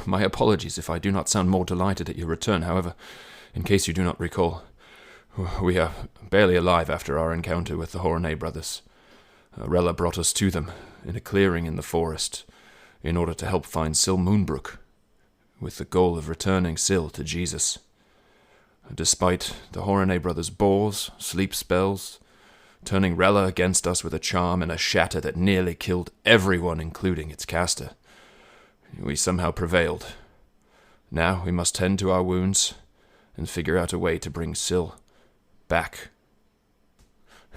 My apologies if I do not sound more delighted at your return. However, in case you do not recall, we are barely alive after our encounter with the Hornay brothers. Rella brought us to them in a clearing in the forest in order to help find Syl Moonbrook, with the goal of returning Syl to Jesus. Despite the Hornay brothers' bores, sleep spells, turning Rella against us with a charm and a shatter that nearly killed everyone, including its caster, we somehow prevailed. Now we must tend to our wounds and figure out a way to bring Syl back.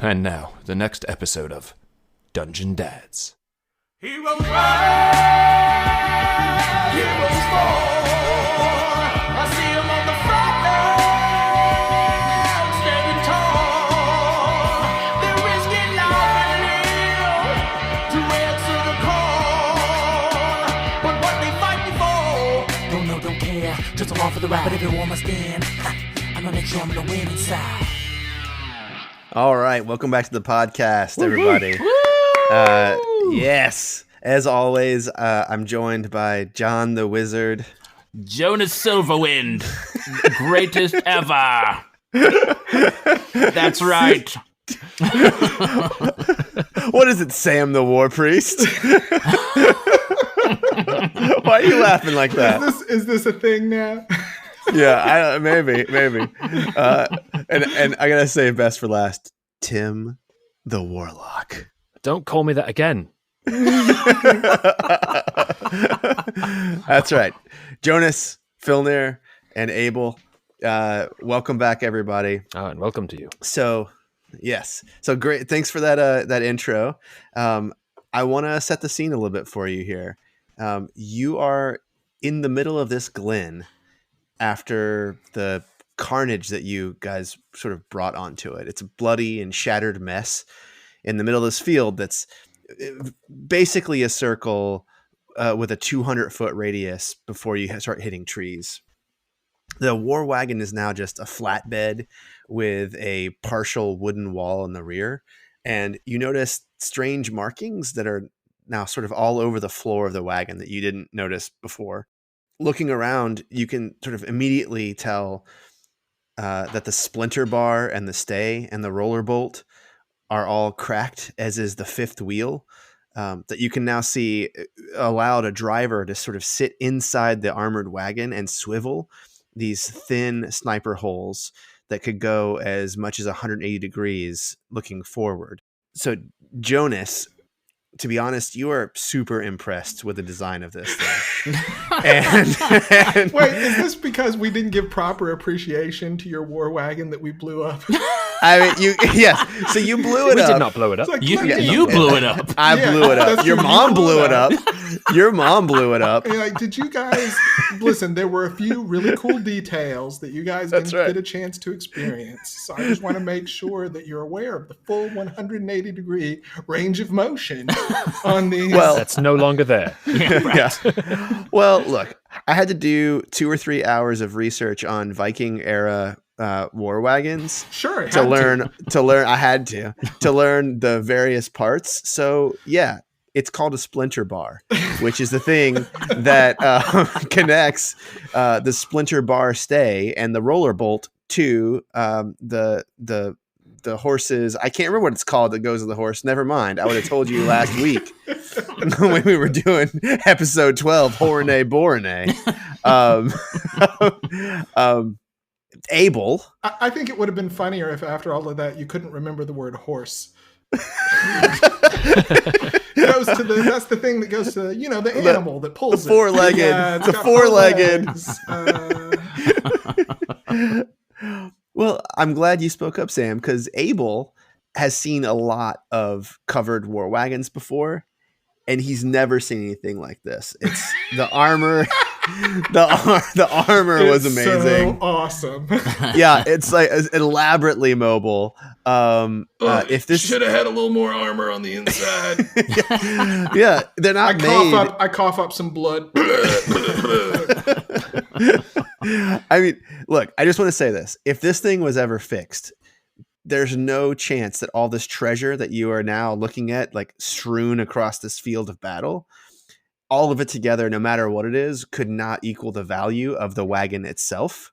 And now, the next episode of Dungeon Dads. Heroes rise, heroes fall. I see them on the front line, standing tall. They're risking life and limb to answer the call. But what they fighting for? Don't know, don't care, just along for the ride. But everyone must stand. I'm gonna make sure I'm gonna win inside. All right, welcome back to the podcast, everybody. Yes, as always, I'm joined by John the Wizard. Jonas Silverwind, greatest ever. That's right. What is it, Sam the War Priest? Why are you laughing like that? Is this a thing now? Yeah, maybe. And I gotta say, best for last, Tim the Warlock. Don't call me that again. That's right. Jonas, Filnir, and Abel. Welcome back, everybody. Oh, and welcome to you. So, yes. So great. Thanks for that intro. I want to set the scene a little bit for you here. You are in the middle of this glen after the carnage that you guys sort of brought onto it. It's a bloody and shattered mess in the middle of this field that's basically a circle with a 200-foot radius before you start hitting trees. The war wagon is now just a flatbed with a partial wooden wall in the rear. And you notice strange markings that are now sort of all over the floor of the wagon that you didn't notice before. Looking around, you can sort of immediately tell that the splinter bar and the stay and the roller bolt are all cracked, as is the fifth wheel. That you can now see allowed a driver to sort of sit inside the armored wagon and swivel these thin sniper holes that could go as much as 180 degrees looking forward. So, Jonas, to be honest, you are super impressed with the design of this thing. and Wait, is this because we didn't give proper appreciation to your war wagon that we blew up? I mean, yes. So you blew it We up. did not blow it up. Like, You blew it up. I blew it up. that's Your true. mom You blew it up. Your mom blew it up. And you're like, did you guys listen? There were a few really cool details that you guys That's didn't right. get a chance to experience. So I just want to make sure that you're aware of the full 180 degree range of motion on these. Well, That's no longer there. Yeah. Well, look, I had to do 2 or 3 hours of research on Viking era war wagons sure, it to had learn. I had to learn the various parts. So yeah, it's called a splinter bar, which is the thing that connects the splinter bar stay and the roller bolt to the horses. I can't remember what it's called that goes with the horse. Never mind. I would have told you last week when we were doing episode 12, Hornay Bornay. Abel. I think it would have been funnier if after all of that you couldn't remember the word horse. That's the thing that goes to the animal that pulls the four-legged, it. Yeah, it's the got four-legged. Well, I'm glad you spoke up, Sam, because Abel has seen a lot of covered war wagons before, and he's never seen anything like this. It's the armor. The armor was amazing. So awesome. Yeah, it's like elaborately mobile. If this should have had a little more armor on the inside. yeah, they're not made. I cough up some blood. I mean, look, I just want to say this. If this thing was ever fixed, there's no chance that all this treasure that you are now looking at, like strewn across this field of battle, all of it together, no matter what it is, could not equal the value of the wagon itself,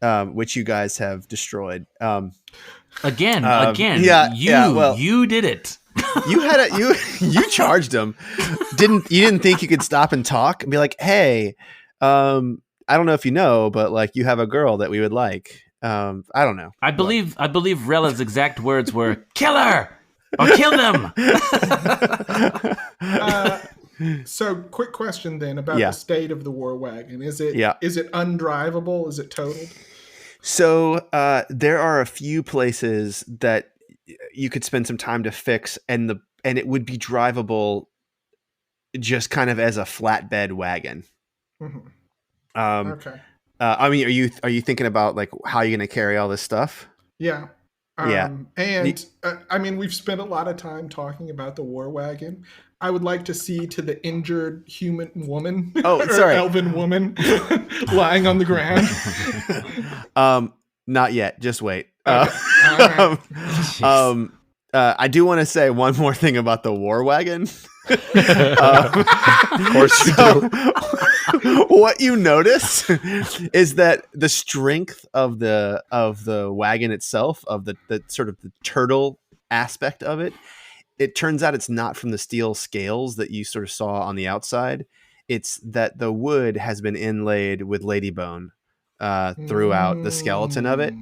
which you guys have destroyed. Again, you did it. You had you charged him. You didn't think you could stop and talk and be like, hey, I don't know if you know, but like you have a girl that we would like. I don't know. I believe Rella's exact words were "kill her or kill them." So, quick question then about the state of the war wagon. Is it undrivable? Is it totaled? So there are a few places that you could spend some time to fix, and it would be drivable just kind of as a flatbed wagon. Mm-hmm. Okay. I mean, are you thinking about like how you're going to carry all this stuff? Yeah. I mean, we've spent a lot of time talking about the war wagon. I would like to see to the injured human woman, elven woman, lying on the ground. Not yet. Just wait. Okay. I do want to say one more thing about the war wagon. Of course you do. What you notice is that the strength of the wagon itself, of the sort of the turtle aspect of it, it turns out it's not from the steel scales that you sort of saw on the outside. It's that the wood has been inlaid with ladybone throughout the skeleton of it,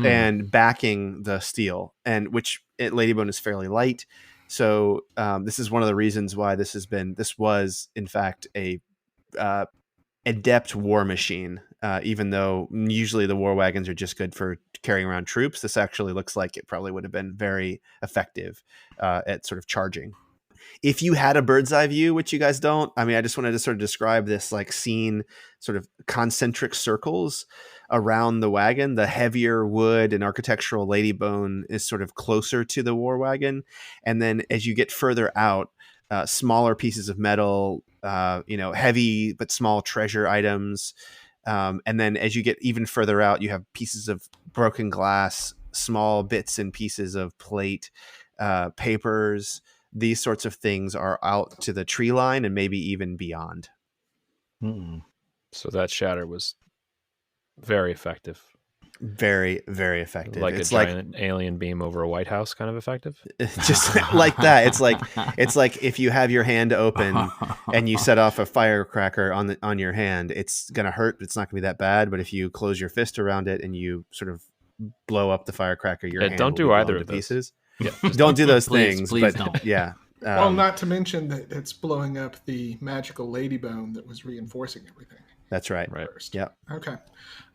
and backing the steel, and which ladybone is fairly light. So this is one of the reasons why this was in fact a adept war machine. Even though usually the war wagons are just good for carrying around troops, this actually looks like it probably would have been very effective at sort of charging. If you had a bird's eye view, which you guys don't, I mean, I just wanted to sort of describe this like scene, sort of concentric circles around the wagon. The heavier wood and architectural ladybone is sort of closer to the war wagon. And then as you get further out, smaller pieces of metal, heavy but small treasure items. And then as you get even further out, you have pieces of broken glass, small bits and pieces of plate, papers. These sorts of things are out to the tree line and maybe even beyond. So that shatter was very effective. Very, very effective. Like it's a giant alien beam over a White House kind of effective. Just like that. It's like if you have your hand open and you set off a firecracker on your hand, it's gonna hurt, but it's not gonna be that bad. But if you close your fist around it and you sort of blow up the firecracker, your hand don't will do be either blown of to those. pieces. Yeah, don't do those things. Please but don't. Yeah. Well, not to mention that it's blowing up the magical ladybone that was reinforcing everything. That's right. First. Yep. Okay.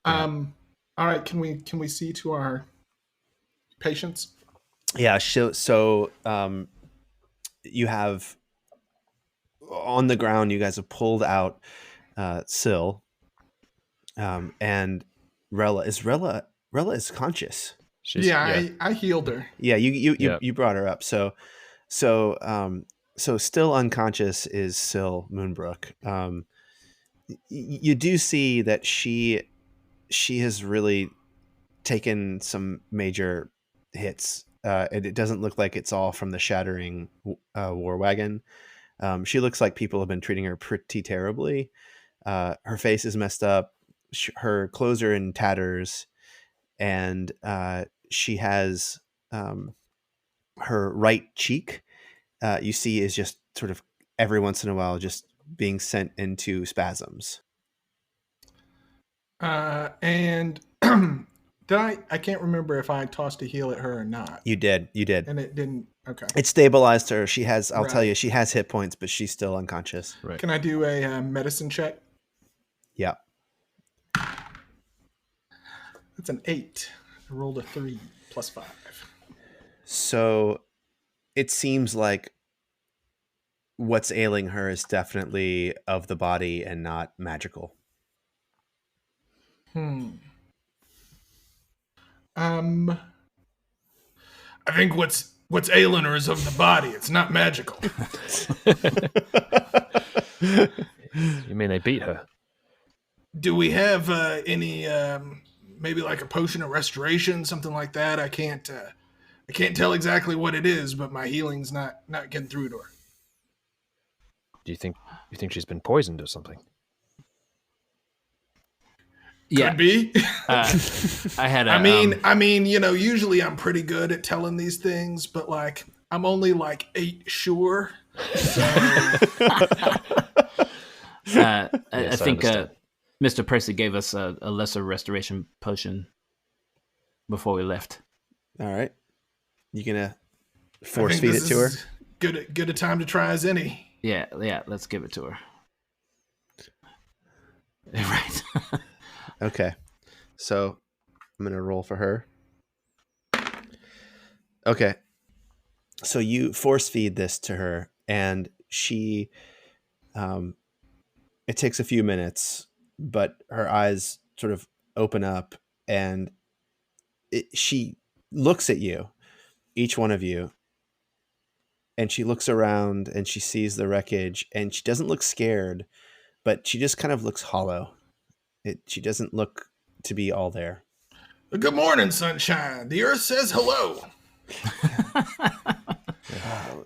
All right. Can we see to our patients? Yeah. So you have on the ground. You guys have pulled out Syl, and Rella is conscious. I healed her. Yeah. You brought her up. So still unconscious is Syl Moonbrook. You do see that she has really taken some major hits. And it doesn't look like it's all from the shattering war wagon. She looks like people have been treating her pretty terribly. Her face is messed up. Her clothes are in tatters, and she has her right cheek. You see is just sort of every once in a while just being sent into spasms. And did I can't remember if I tossed a heal at her or not. You did. And it didn't. Okay. It stabilized her. She has, I'll tell you, she has hit points, but she's still unconscious. Right. Can I do a medicine check? Yeah. That's an 8. I rolled a 3 plus 5. So it seems like what's ailing her is definitely of the body and not magical. I think what's ailing her is of the body. It's not magical. You mean they beat her? Do we have any maybe like a potion of restoration, something like that? I can't tell exactly what it is, but my healing's not getting through to her. Do you think You think she's been poisoned or something? Could be. I had a. I mean, usually I'm pretty good at telling these things, but like I'm only like 8 sure. So. I Yes, think understand. Mr. Percy gave us a lesser restoration potion before we left. All right. You gonna I force think feed this it to her? is good a time to try as any. Yeah, let's give it to her. Right. Okay. So I'm gonna roll for her. Okay. So you force feed this to her, and she it takes a few minutes, but her eyes sort of open up, and she looks at you, each one of you, and she looks around and she sees the wreckage, and she doesn't look scared, but she just kind of looks hollow. She doesn't look to be all there. Good morning, sunshine. The earth says hello.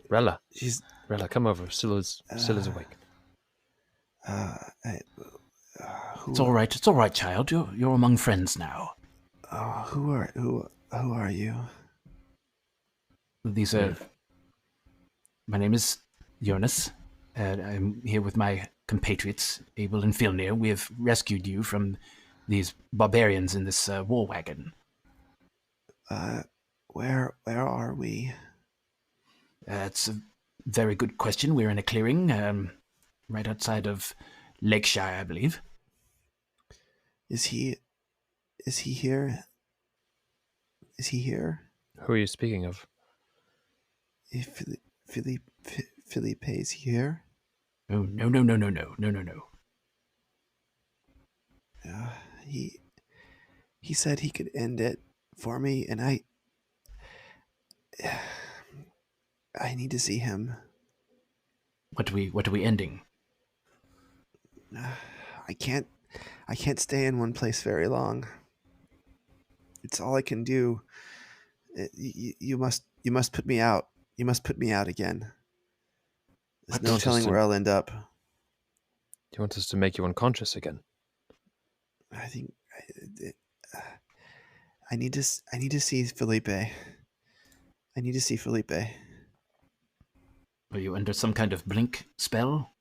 Rella, She's Rella, come over. Scylla's awake. It's all right. It's all right, child. You're among friends now. who are you? These are. My name is Jonas. I'm here with my compatriots, Abel and Filnir. We have rescued you from these barbarians in this war wagon. Where are we? It's a very good question. We're in a clearing right outside of Lakeshire, I believe. Is he here? Is he here? Who are you speaking of? Philippe's here? Oh, no. He said he could end it for me, and I need to see him. What are we ending? I can't stay in one place very long. It's all I can do. You must put me out. You must put me out again. There's no telling where I'll end up. Do you want us to make you unconscious again? I think I need to see Felipe. I need to see Felipe. Are you under some kind of blink spell?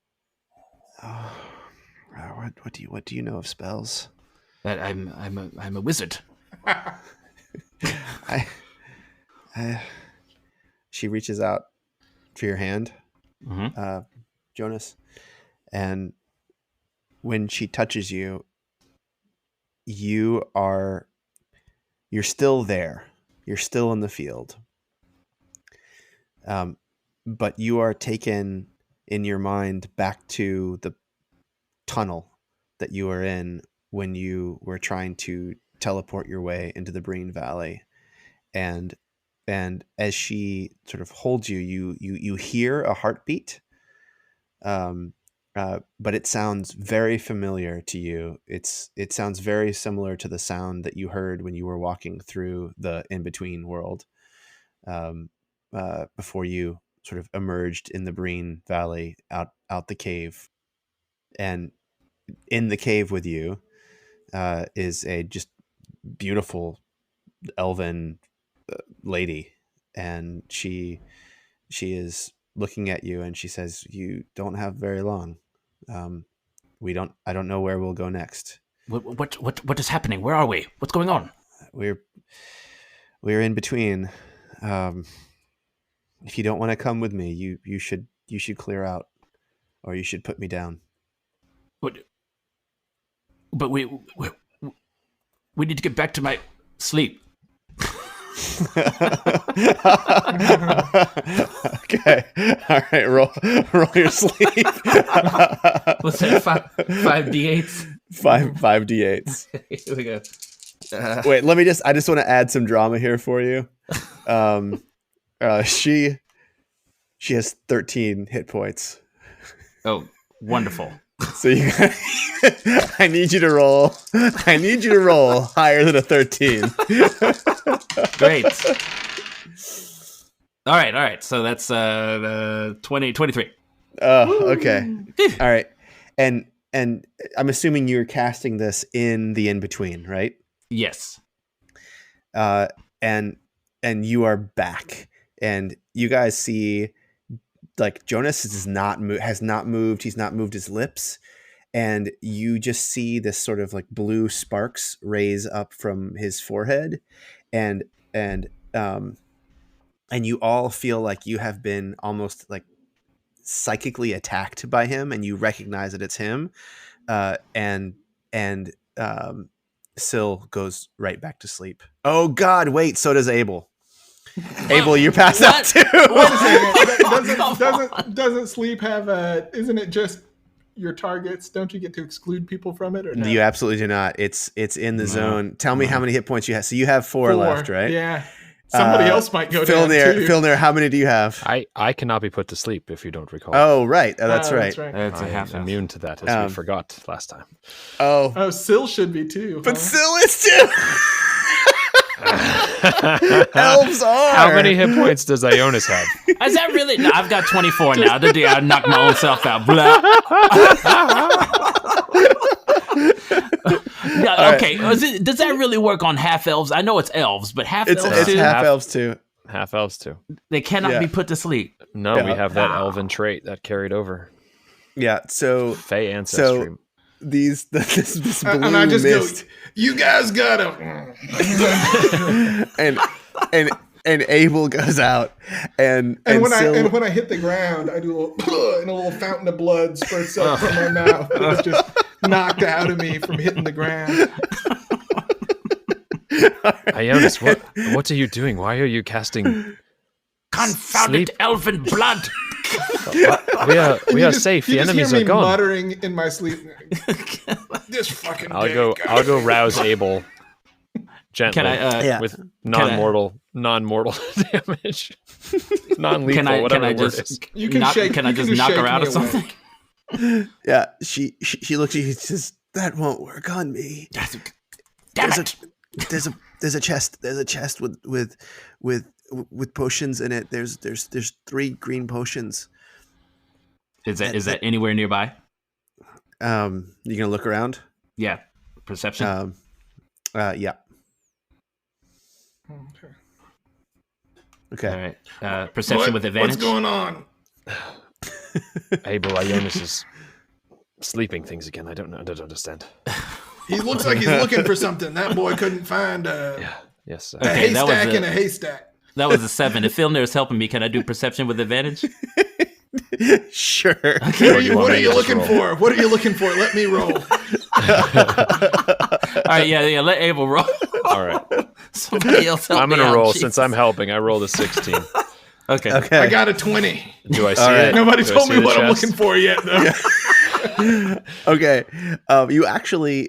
What do you know of spells? That I'm a wizard. She reaches out for your hand, Mm-hmm. Jonas, and when she touches you, you're still there. You're still in the field. But you are taken in your mind back to the tunnel that you were in when you were trying to teleport your way into the Breen Valley. And as she sort of holds you, you hear a heartbeat. But it sounds very familiar to you. It sounds very similar to the sound that you heard when you were walking through the in-between world, before you sort of emerged in the Breen Valley out the cave. And in the cave with you is a just beautiful elven lady, and she is looking at you, and she says, "You don't have very long. I don't know where we'll go next." What is happening? Where are we? What's going on? We're in between. If you don't want to come with me, you should clear out, or you should put me down. But we need to get back to my sleep. Okay. All right. Roll your sleep. What's that? 5d8s. 5d8s. Here we go. Wait, I just want to add some drama here for you. She has 13 hit points. Oh, wonderful. So I need you to roll higher than a 13. Great. All right. So that's 23. Okay. All right. And I'm assuming you're casting this in the in-between, right? Yes. And you are back, and you guys see like Jonas has not moved. He's not moved his lips, and you just see this sort of like blue sparks raise up from his forehead, and you all feel like you have been almost like psychically attacked by him, and you recognize that it's him. And Syl goes right back to sleep. Oh God, wait, so does Abel. Abel, you're passed out too. Wait a second. Doesn't sleep have isn't it just your targets? Don't you get to exclude people from it? Or no? You absolutely do not. It's in the zone. Tell me how many hit points you have. So you have four left, right? Yeah. Somebody else might go down too. Philner, how many do you have? I cannot be put to sleep if you don't recall. Oh, right. That's right. That's a half immune to that, as we forgot last time. Oh, Syl should be too. But Syl is too. Elves are. How many hit points does Ionis have? Is that really? No, I've got 24 now. The day I knocked my own self out. Blah. Yeah, okay. Right. Does that really work on half elves? I know it's elves, but half elves it's too? half elves too. Half elves too. They cannot be put to sleep. No, we have that elven trait that carried over. Yeah. So Fey ancestry. So this blue and I just mist. Go, you guys gotta. and Abel goes out, and when I hit the ground, I do a little, and a little fountain of blood spurts up from my mouth. It was just knocked out of me from hitting the ground. Ionis, what are you doing? Why are you casting confounded elven blood? We are safe. The enemies are gone. Muttering in my sleep. This fucking. I'll go rouse Abel gently. Can I, with non-mortal damage, non-lethal, whatever the word is. You can shake. Can I just knock her out or something? Yeah, she looks at you and says, "That won't work on me." Damn it. There's a chest. There's a chest with potions in it. There's 3 green potions. Is that anywhere nearby? You gonna look around? Yeah. Perception. Yeah. Okay. All right. Perception with advantage. What's going on? Abel Ionis is sleeping things again. I don't understand. He looks like he's looking for something. That boy couldn't find a haystack in a haystack. That was a 7. If Philner is helping me, can I do perception with advantage? Sure. Okay. What are you looking for? What are you looking for? Let me roll. All right, yeah. Let Abel roll. All right. Somebody else help me. I'm going to roll Jesus. since I'm helping. I rolled a 16. Okay. I got a 20. Do I see it? Nobody Do I told see me the what I'm chest? looking for yet, though. Yeah. Okay.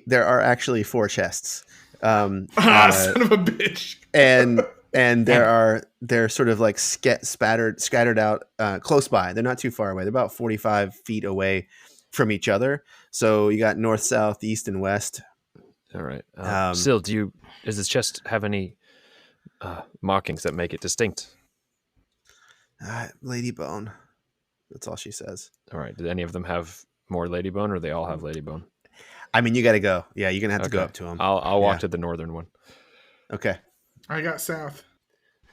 There are actually 4 chests. Son of a bitch. And they're sort of like scattered out close by. They're not too far away. They're about 45 feet away from each other. So you got north, south, east, and west. All right. Still, does this chest have any markings that make it distinct? Ladybone. That's all she says. All right. Did any of them have more ladybone, or they all have ladybone? I mean, you got to go. Yeah, you're gonna have to go up to them. I'll walk to the northern one. Okay. I got south.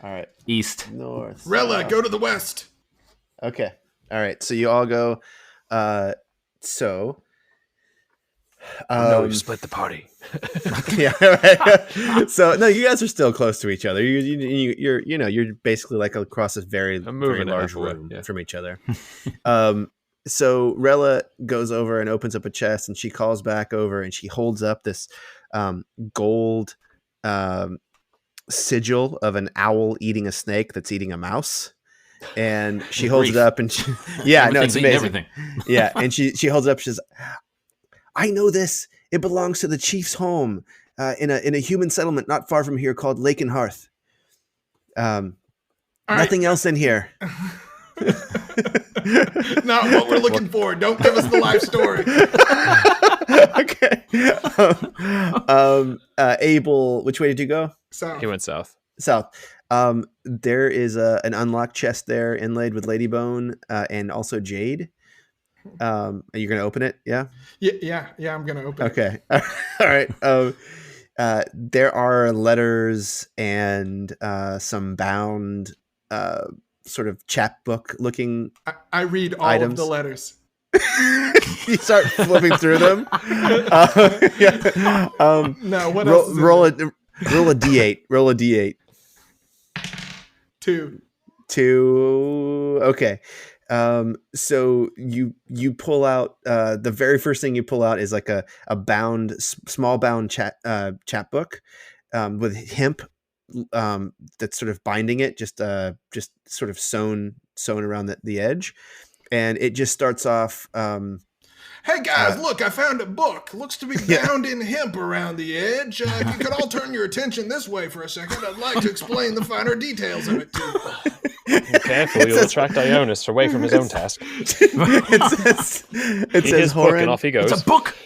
All right. East. North. Rella, go to the west. Okay. All right. So you all go. No, you split the party. Yeah. Right. So no, you guys are still close to each other. You're basically like across this very large room from each other. So Rella goes over and opens up a chest, and she calls back over, and she holds up this gold sigil of an owl eating a snake that's eating a mouse. And she holds it up, and it's amazing. Everything. Yeah, and she holds it up. She says, "I know this. It belongs to the chief's home in a human settlement not far from here called Lake and Hearth. Nothing else in here." Not what we're looking for. Don't give us the life story. Okay. Abel, which way did you go? South. He went south. South. There is an unlocked chest there inlaid with ladybone and also jade. Are you gonna open it? Yeah. Yeah. I'm gonna open it. Okay. All right. There are letters and some bound, sort of chapbook looking. I read all items. of the letters. You start flipping through them. Yeah. No. What else? Roll a d8. Roll a d8. 2. Okay. So you pull out, the very first thing you pull out is like a bound, small bound chapbook, with hemp, that's sort of binding it, just sort of sewn around the edge, and it just starts off. Hey guys, look, I found a book. Looks to be bound in hemp around the edge. If you could all turn your attention this way for a second, I'd like to explain the finer details of it to you. Careful, you'll attract Ionis away from his own task. It says book and off he goes. It's a book.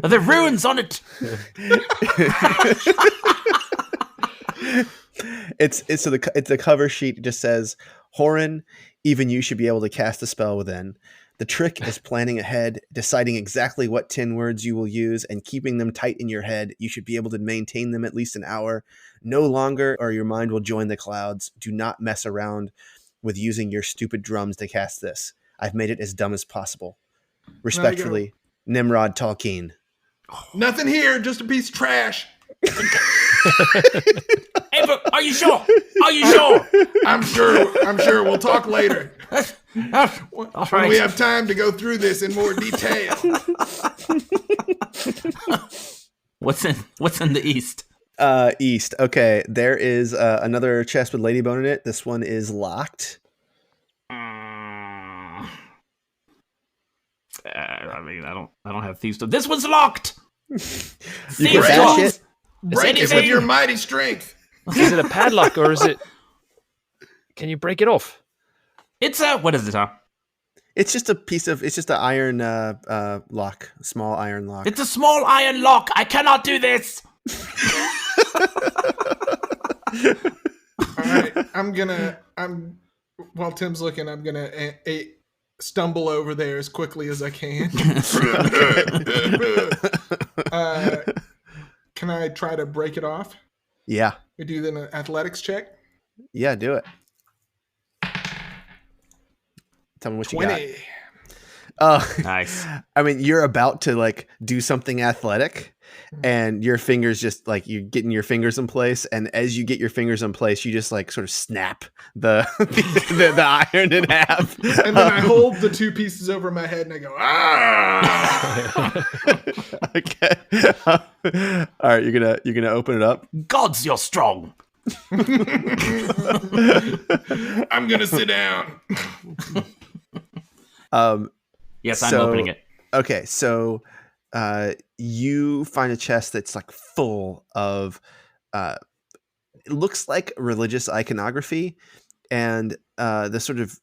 Are there ruins on it? It's the cover sheet just says, Horan, even you should be able to cast a spell within. The trick is planning ahead, deciding exactly what 10 words you will use, and keeping them tight in your head. You should be able to maintain them at least an hour. No longer, or your mind will join the clouds. Do not mess around with using your stupid drums to cast this. I've made it as dumb as possible. Respectfully, Nimrod Tolkien. Nothing here, just a piece of trash. Hey, but are you sure? Are you sure? I'm sure. We'll talk later. All When we have time to go through this in more detail. What's in the east? East. Okay, there is another chest with Ladybone in it. This one is locked. I mean, I don't have thieves. This one's locked. You can bash it. Break it with your mighty strength. Is it a padlock or is it? Can you break it off? It's what is it, huh? It's just an iron lock, small iron lock. It's a small iron lock. I cannot do this. All right, while Tim's looking, I'm gonna stumble over there as quickly as I can. Can I try to break it off? Yeah. We do then an athletics check. Yeah, do it. Tell me what 20. you got. Oh, Nice. I mean, you're about to like do something athletic, and your fingers just like you're getting your fingers in place, and as you get your fingers in place, you just like sort of snap the iron in half, and then I hold the two pieces over my head and I go, ah. Okay. All right, you're gonna open it up. Gods, you're strong. I'm gonna sit down. Yes, I'm opening it. Okay, so you find a chest that's like full of it looks like religious iconography, and the sort of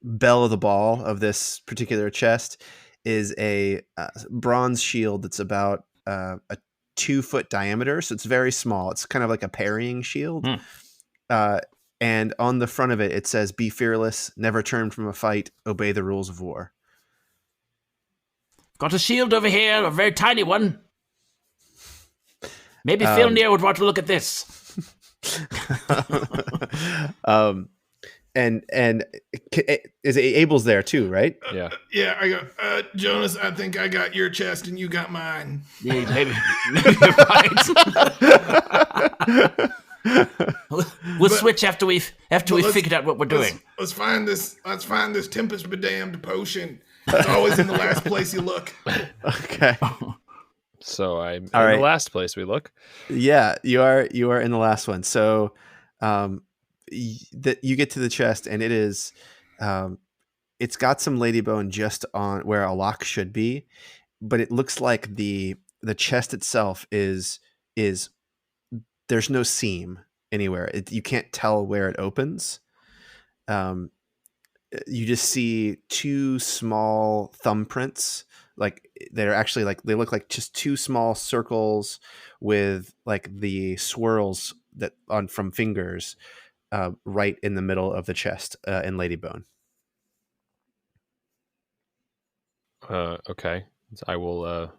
belle of the ball of this particular chest is a bronze shield that's about a 2-foot diameter, so it's very small. It's kind of like a parrying shield. And on the front of it, it says, "Be fearless, never turn from a fight, obey the rules of war." Got a shield over here, a very tiny one. Maybe Filnir would want to look at this. And is Abel's there too, right? Yeah. Yeah, I go, Jonas, I think I got your chest and you got mine. Yeah, maybe you're right. We'll switch after we've figured out what we're doing. Let's find this Tempest Bedamned potion. It's always in the last place you look. Okay. So I'm in right. the last place we look. Yeah, you are in the last one. So that you get to the chest, and it is it's got some ladybone just on where a lock should be, but it looks like the chest itself is there's no seam anywhere. You can't tell where it opens. You just see two small thumbprints, like that are actually like they look like just two small circles with like the swirls that on from fingers right in the middle of the chest in Ladybone. Okay. So I will.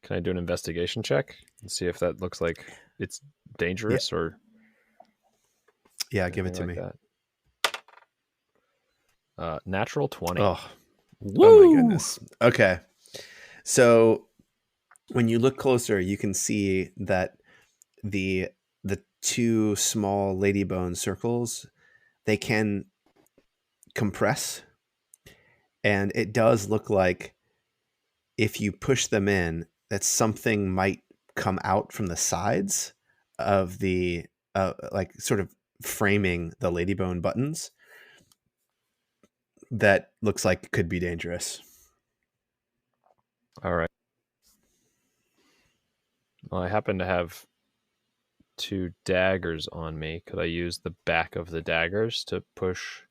Can I do an investigation check and see if that looks like it's dangerous or? Yeah, give it to like me. That? Natural 20. Oh my goodness. Okay. So when you look closer, you can see that the two small ladybone circles, they can compress, and it does look like if you push them in, that something might come out from the sides of the like sort of framing the ladybone buttons that looks like it could be dangerous. All right. Well, I happen to have 2 daggers on me. Could I use the back of the daggers to push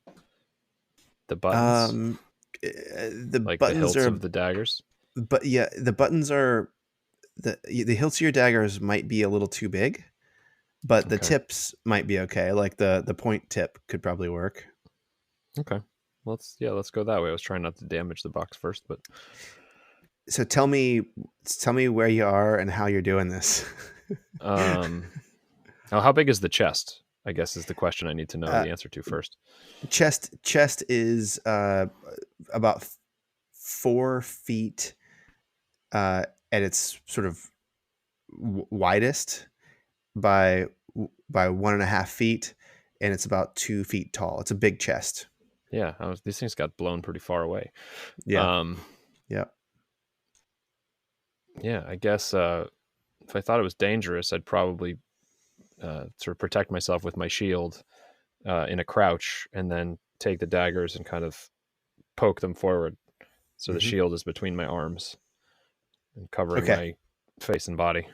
the buttons? The like buttons the hilts are of the daggers. But yeah, the buttons are the hilts of your daggers might be a little too big, but the tips might be okay. Like the point tip could probably work. Okay. Let's go that way. I was trying not to damage the box first, but so tell me where you are and how you're doing this. how big is the chest? I guess is the question I need to know the answer to first. Chest is about 4 feet at its sort of widest by 1.5 feet, and it's about 2 feet tall. It's a big chest. Yeah, these things got blown pretty far away. Yeah. Yeah, I guess if I thought it was dangerous, I'd probably sort of protect myself with my shield in a crouch, and then take the daggers and kind of poke them forward, so the shield is between my arms and covering my face and body.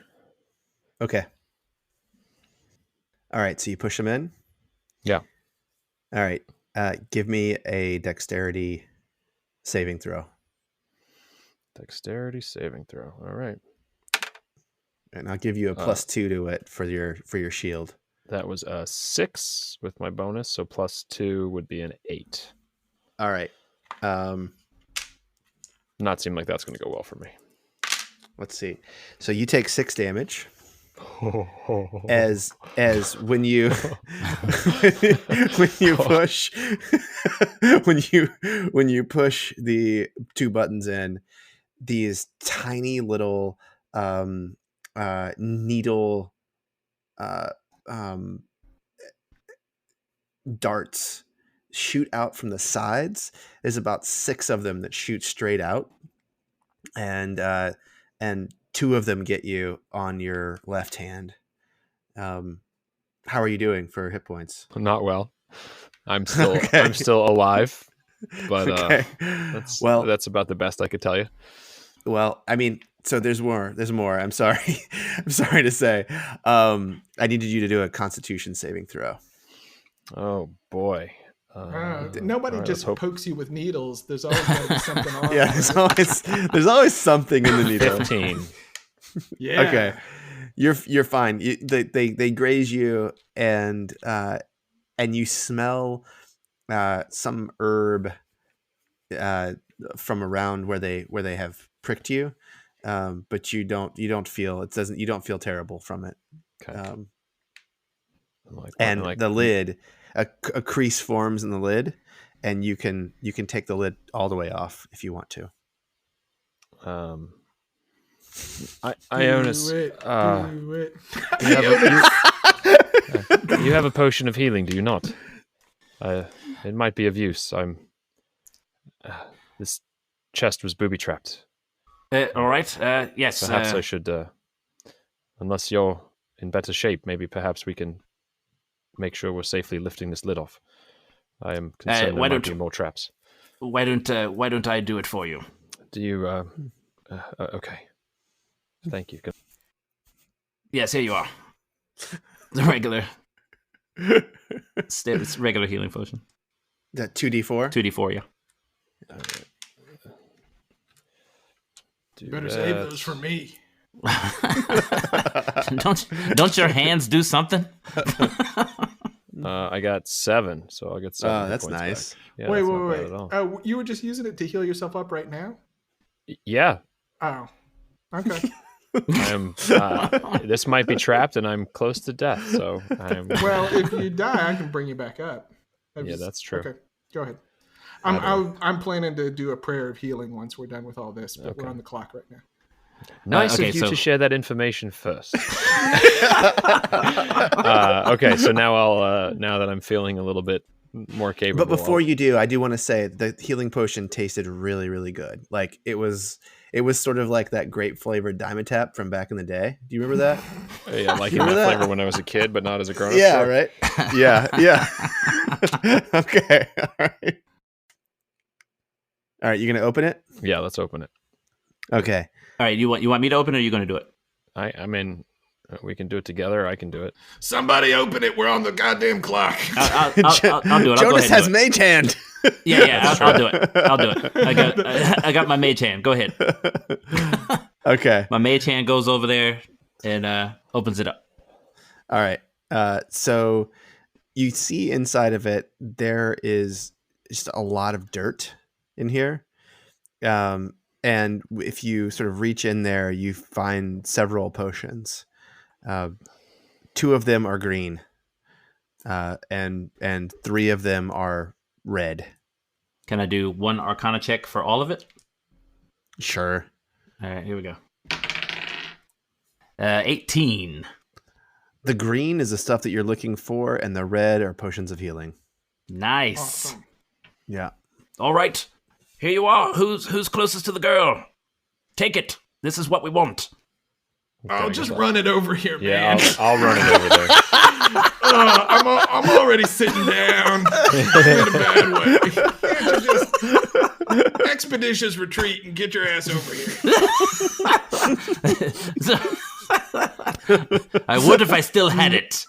Okay. All right, so you push them in? Yeah. All right. Give me a dexterity saving throw. Dexterity saving throw. All right. And I'll give you a +2 to it for your shield. That was a 6 with my bonus, so +2 would be an 8. All right. Not seem like that's going to go well for me. Let's see. So you take 6 damage. As when you push when you push the 2 buttons in, these tiny little needle darts shoot out from the sides. There's about 6 of them that shoot straight out, and 2 of them get you on your left hand. How are you doing for hit points? Not well. I'm still alive, but that's about the best I could tell you. Well, I mean, so there's more. I'm sorry. I'm sorry to say. I needed you to do a Constitution saving throw. Oh boy. Nobody just pokes you with needles. There's always going to be something on. Yeah, there's always something in the needle. 15. Yeah. Okay. You're fine. They graze you, and you smell some herb from around where they have pricked you, but you don't feel terrible from it. Okay. The lid, a crease forms in the lid, and you can take the lid all the way off if you want to. Ionis, you have a potion of healing, do you not? It might be of use. This chest was booby trapped. All right. Yes. Perhaps I should, unless you're in better shape, perhaps we can make sure we're safely lifting this lid off. I am concerned there might be more traps. Why don't I do it for you? Do you? Okay. Thank you. Yes, here you are. The regular. It's regular healing potion. That 2d4? 2d4, yeah. Better save those for me. Don't your hands do something? I got 7, so I'll get 7. Oh, that's nice. Yeah, wait. You were just using it to heal yourself up right now? Yeah. Oh, okay. I'm. This might be trapped, and I'm close to death. So I'm. Well, if you die, I can bring you back up. That's true. Okay, go ahead. I'm planning to do a prayer of healing once we're done with all this, but we're on the clock right now. Nice of you to share that information first. Okay, so now I'll now that I'm feeling a little bit more capable. But before you do, I do want to say the healing potion tasted really, really good. Like it was sort of like that grape flavored Diamond Tap from back in the day. Do you remember that? Yeah, like that flavor when I was a kid, but not as a grown up. Yeah, right. Yeah. Okay. All right. You gonna open it? Yeah, let's open it. Okay. All right, you want me to open it, or are you going to do it? I mean, we can do it together. I can do it. Somebody open it. We're on the goddamn clock. I'll do it. I'll Jonas has do it. mage hand. Yeah, I'll do it. I'll do it. I got my mage hand. Go ahead. Okay. My mage hand goes over there and opens it up. All right. So you see inside of it, there is just a lot of dirt in here. And if you sort of reach in there, you find several potions. 2 of them are green, and 3 of them are red. Can I do one Arcana check for all of it? Sure. All right, here we go. 18. The green is the stuff that you're looking for, and the red are potions of healing. Nice. Awesome. Yeah. All right. Here you are. Who's closest to the girl? Take it. This is what we want. I'll just run it over here, Yeah, man. I'll run it over there. I'm already sitting down in a bad way. Can't you just expeditious retreat and get your ass over here? I would if I still had it.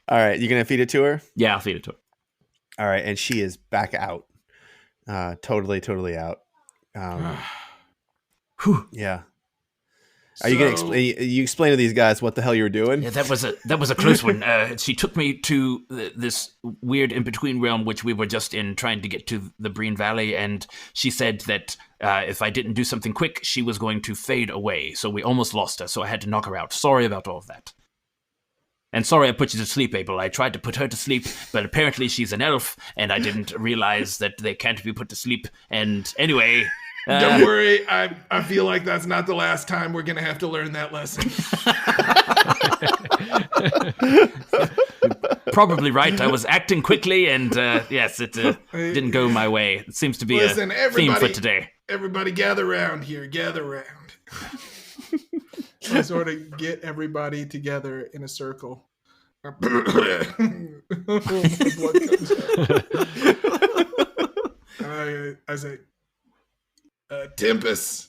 All right. You going to feed it to her? Yeah, I'll feed it to her. All right. And she is back out. Totally out. Yeah. Are you going to explain to these guys what the hell you were doing? Yeah, that was a close one. She took me to this weird in-between realm, which we were just in, trying to get to the Breen Valley, and she said that if I didn't do something quick, she was going to fade away, so we almost lost her, so I had to knock her out. Sorry about all of that. And sorry I put you to sleep, Abel. I tried to put her to sleep, but apparently she's an elf, and I didn't realize that they can't be put to sleep, and anyway... Don't worry, I feel like that's not the last time we're going to have to learn that lesson. Probably right. I was acting quickly, and yes, it didn't go my way. It seems to be a theme for today. Everybody gather around here. Gather around. I sort of get everybody together in a circle. Blood comes out. I say, Tempest,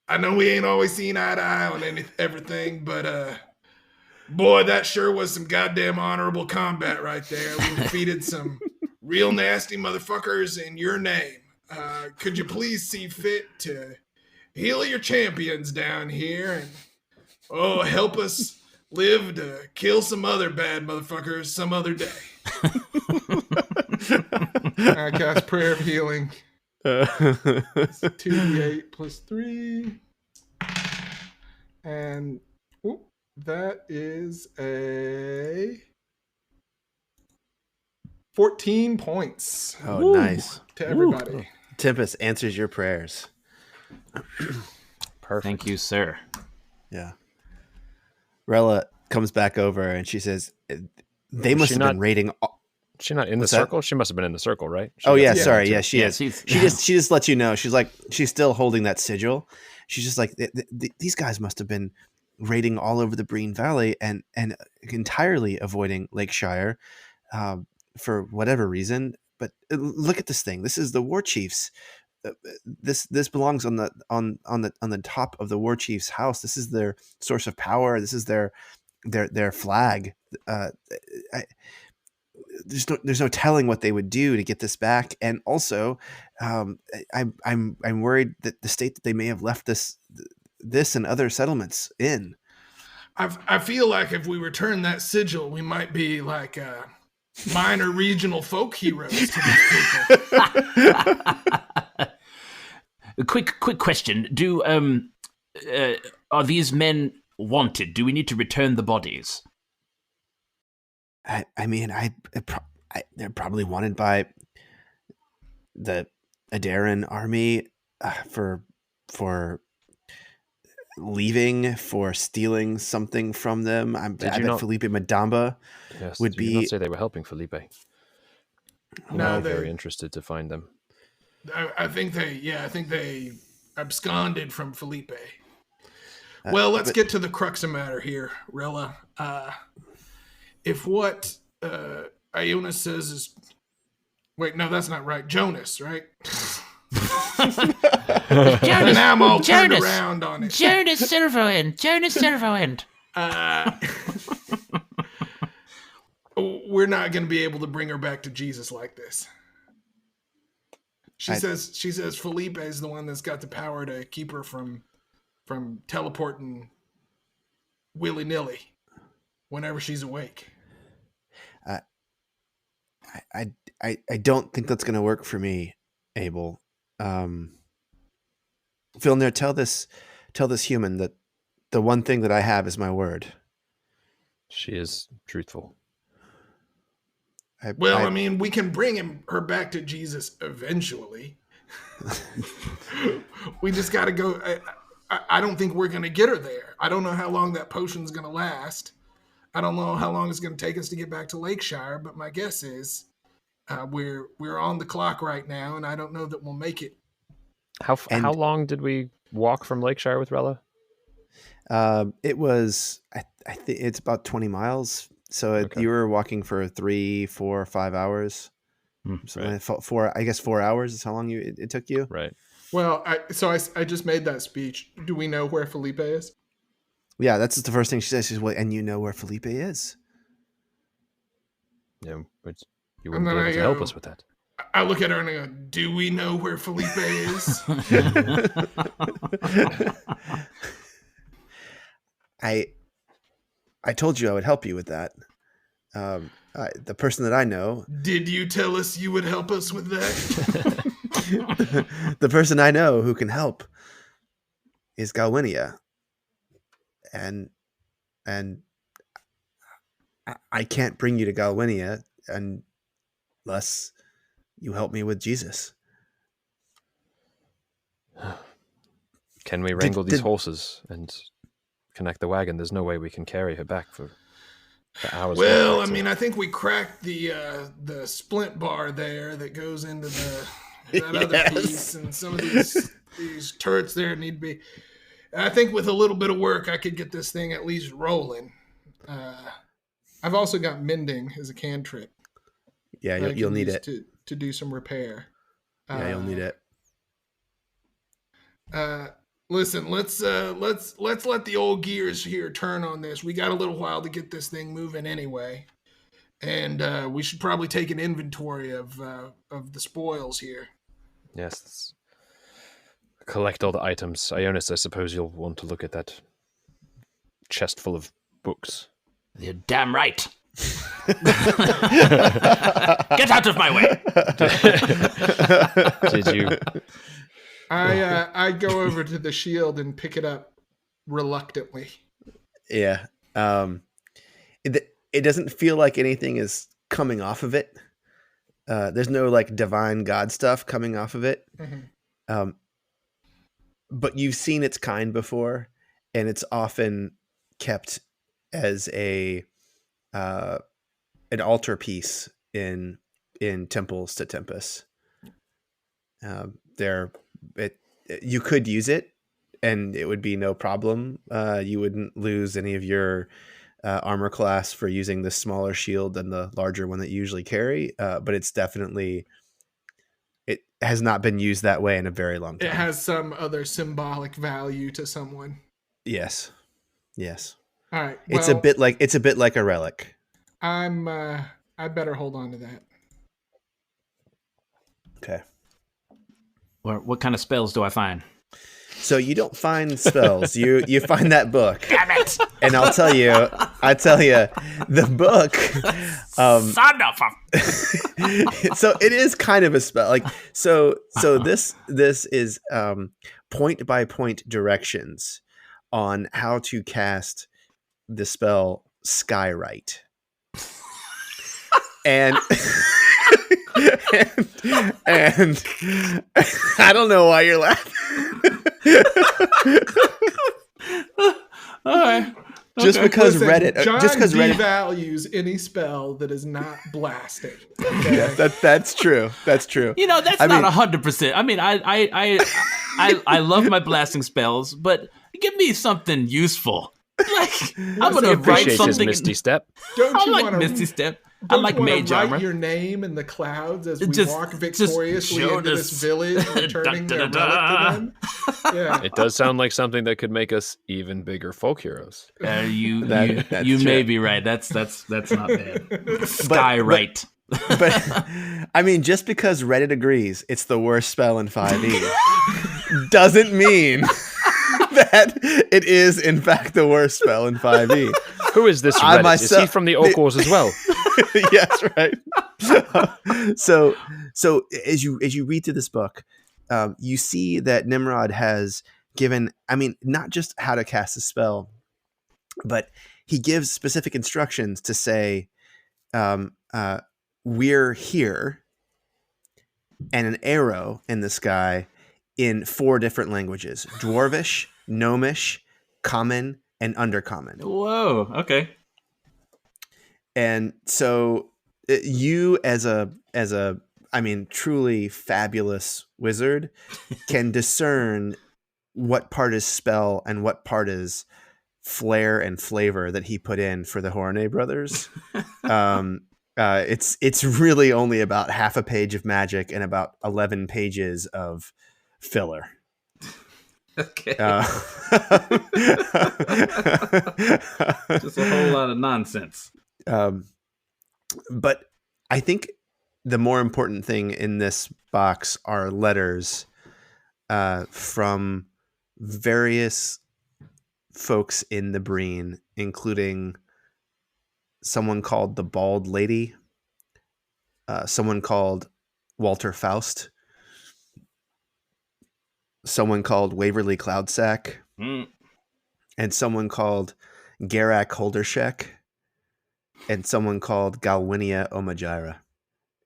I know we ain't always seen eye to eye on everything, but boy, that sure was some goddamn honorable combat right there. We defeated some real nasty motherfuckers in your name. Could you please see fit to heal your champions down here and help us live to kill some other bad motherfuckers some other day? I cast Prayer of Healing. 2d8 plus 3. And that is a 14 points. Oh, nice. To everybody. Tempest answers your prayers. Perfect. Thank you, sir. Yeah. Rella comes back over and she says, they must have been raiding... She's not in the circle? She must have been in the circle, right? Sorry. Yeah, she is. She just lets you know. She's like, she's still holding that sigil. She's just like, these guys must have been raiding all over the Breen Valley and entirely avoiding Lakeshire for whatever reason. But look at this thing. This is the war chief's. This belongs on the top of the war chief's house. This is their source of power. This is their flag. There's no telling what they would do to get this back, and also, I'm worried that the state that they may have left this and other settlements in. I feel like if we return that sigil, we might be like minor regional folk heroes to these people. A quick question. Are these men wanted? Do we need to return the bodies? I mean, they're probably wanted by the Adaran army for leaving, for stealing something from them. I bet Felipe Madamba would be. Did you not say they were helping Felipe? No, I'm very interested to find them. I think they absconded from Felipe. Well, let's get to the crux of the matter here, Rella. If what Ionis says is... Wait, no, that's not right. Jonas, right? Jonas, now I'm all turned around on it. Jonas Silverwind. We're not going to be able to bring her back to Jesus like this. She says Felipe is the one that's got the power to keep her from teleporting willy-nilly whenever she's awake. I don't think that's going to work for me, Abel. Filner, tell this human that the one thing that I have is my word. She is truthful. I mean, we can bring her back to Jesus eventually. We just got to go. I don't think we're going to get her there. I don't know how long that potion's going to last. I don't know how long it's going to take us to get back to Lakeshire, but my guess is we're on the clock right now, and I don't know that we'll make it. How long did we walk from Lakeshire with Rella? It was I think it's about 20 miles. So you were walking for 3, 4, 5 hours. So right. 4 hours is how long it took you. Right. Well, I just made that speech. Do we know where Felipe is? Yeah, that's the first thing she says. She's and you know where Felipe is. Yeah, but you wouldn't be able to help us with that. I look at her and I go, do we know where Felipe is? I told you I would help you with that. The person that I know. Did you tell us you would help us with that? The person I know who can help is Galwinia. And I can't bring you to Galwinia unless you help me with Jesus. Can we wrangle these horses and connect the wagon? There's no way we can carry her back for hours. Well, I mean, I think we cracked the splint bar there that goes into that other piece, and some of these turrets there need to be. I think with a little bit of work, I could get this thing at least rolling. I've also got mending as a cantrip. Yeah, you'll need it to do some repair. Yeah, you'll need it. Listen, let's let the old gears here turn on this. We got a little while to get this thing moving anyway, and we should probably take an inventory of the spoils here. Yes. Collect all the items. Ionis, I suppose you'll want to look at that chest full of books. You're damn right. Get out of my way. Did you? I go over to the shield and pick it up reluctantly. Yeah. It doesn't feel like anything is coming off of it. There's no like divine God stuff coming off of it. Mm-hmm. But you've seen its kind before, and it's often kept as an altar piece in temples to Tempest. You could use it, and it would be no problem. You wouldn't lose any of your armor class for using the smaller shield than the larger one that you usually carry. But it's definitely. It has not been used that way in a very long time. It has some other symbolic value to someone. Yes. All right. Well, it's a bit like a relic. I better hold on to that. Okay. What kind of spells do I find? So you don't find spells. You find that book. Damn it! And I'll tell you, I tell you, the book. Son of a... So it is kind of a spell. Like so this is point by point directions on how to cast the spell Skywrite. And and I don't know why you're laughing. All right. Just because Listen, Reddit, John just because Reddit devalues any spell that is not blasting. Okay? Yes, that's true. That's true. You know, that's not 100%. I mean, I love my blasting spells, but give me something useful. Like I'm gonna write something. Misty Step. Don't you I like want Misty Step. I Don't like you wanna Mage Armor. write your name in the clouds as we Just- walk just victoriously show into this us. village, returning their relic to them? Yeah. It does sound like something that could make us even bigger folk heroes. You That's may true. be right. That's not bad. Skywrite. But I mean, just because Reddit agrees it's the worst spell in 5e doesn't mean that it is in fact the worst spell in 5e. Who is this I Reddit? myself- Is he from the Orc Wars as well? Yes, right. So as you read through this book, you see that Nimrod has given, I mean, not just how to cast a spell, but he gives specific instructions to say, we're here, and an arrow in the sky in 4 different languages: Dwarvish, Gnomish, Common, and Undercommon. Whoa. Okay. And so you as a I mean truly fabulous wizard can discern what part is spell and what part is flair and flavor that he put in for the Horne brothers. It's really only about half a page of magic and about 11 pages of filler. Okay. Just a whole lot of nonsense. But I think the more important thing in this box are letters from various folks in the Breen, including someone called the Bald Lady, someone called Walter Faust, someone called Waverly Cloudsack, and someone called Garak Holdershek, and someone called Galwinia Omagira.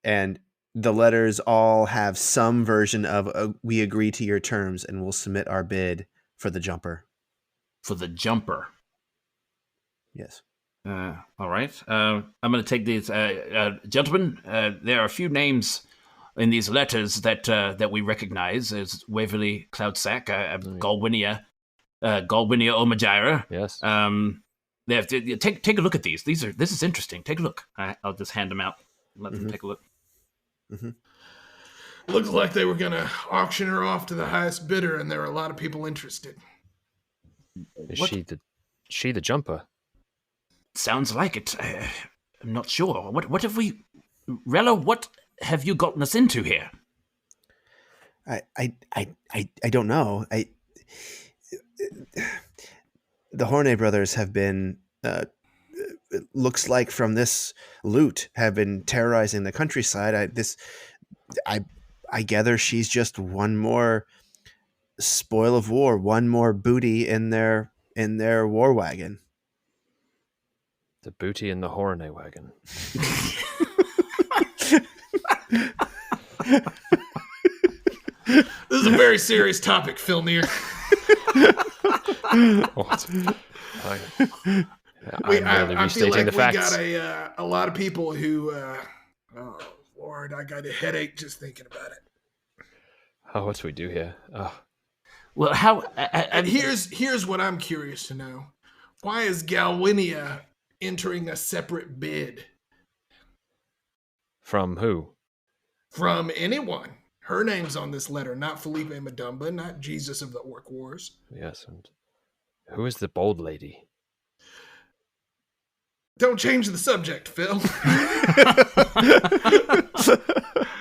And the letters all have some version of we agree to your terms and we'll submit our bid for the jumper. For the jumper. Yes. All right. I'm going to take these, gentlemen. There are a few names in these letters that we recognize as Waverly Cloudsack, Galwinia Omagira. Yes. Take a look at these. This is interesting. Take a look. I'll just hand them out. Let them take a look. Mm-hmm. Looks like they were going to auction her off to the highest bidder, and there were a lot of people interested. Is she the jumper? Sounds like it. I'm not sure. What have we... Rella, what have you gotten us into here? I don't know. The Horne brothers have been, it looks like from this loot, have been terrorizing the countryside. I gather she's just one more spoil of war, one more booty in their war wagon. The booty in the Horne wagon. This is a very serious topic, Filnir. I'm really restating the facts. We got a lot of people who, oh Lord, I got a headache just thinking about it. Oh, what do we do here? Oh. Well, how... Here's what I'm curious to know. Why is Galwinia entering a separate bid? From who? From anyone. Her name's on this letter, not Felipe Madumba, not Jesus of the Orc Wars. Yes, and who is the Bold Lady? Don't change the subject, Phil.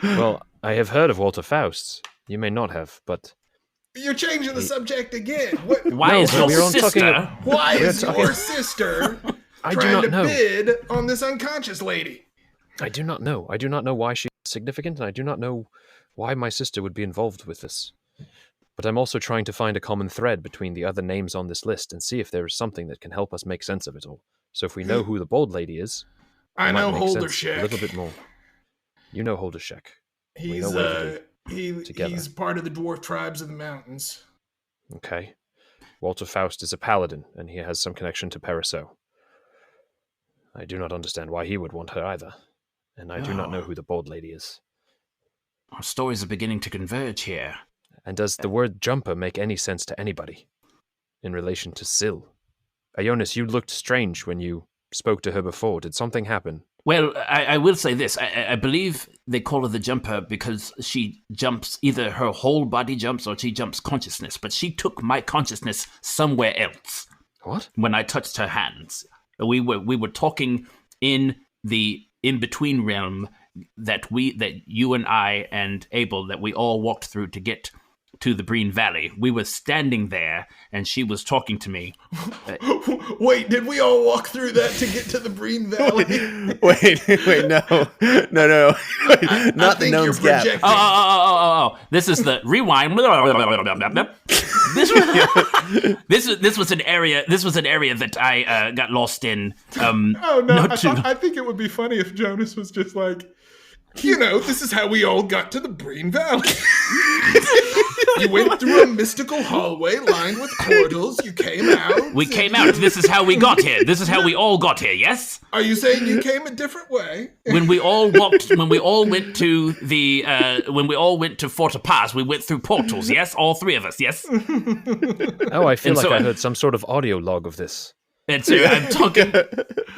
Well, I have heard of Walter Faust. You may not have, but... You're changing the subject again. Why is your sister... Why is your sister I do trying not to know. bid on this unconscious lady. I do not know. I do not know why she is significant, and I do not know why my sister would be involved with this. But I'm also trying to find a common thread between the other names on this list and see if there is something that can help us make sense of it all. So if we know who the bald lady is, I know Holdershek a little bit more. You know Holdershek. He's part of the dwarf tribes of the mountains. Okay. Walter Faust is a paladin, and he has some connection to Perisseau. I do not understand why he would want her either, and I do not know who the bald lady is. Our stories are beginning to converge here. And does the word jumper make any sense to anybody in relation to Syl? Ionis, you looked strange when you spoke to her before. Did something happen? Well, I will say this. I believe they call her the jumper because she jumps, either her whole body jumps or she jumps consciousness. But she took my consciousness somewhere else. What? When I touched her hands. We were talking in the in-between realm that you and I and Abel, that we all walked through to get to the Breen Valley. We were standing there, and she was talking to me. Wait, did we all walk through that to get to the Breen Valley? Wait, no. Wait, not the gnome's gap. Oh. This is the rewind. This was an area. This was an area that I got lost in. I think it would be funny if Jonas was just like, this is how we all got to the Breen Valley. You went through a mystical hallway lined with portals. You came out. We came out. This is how we got here. This is how we all got here. Yes. Are you saying you came a different way? When we all went to Fort Paz, we went through portals. Yes, all three of us. Yes. Oh, I feel I heard some sort of audio log of this. And so I'm talking.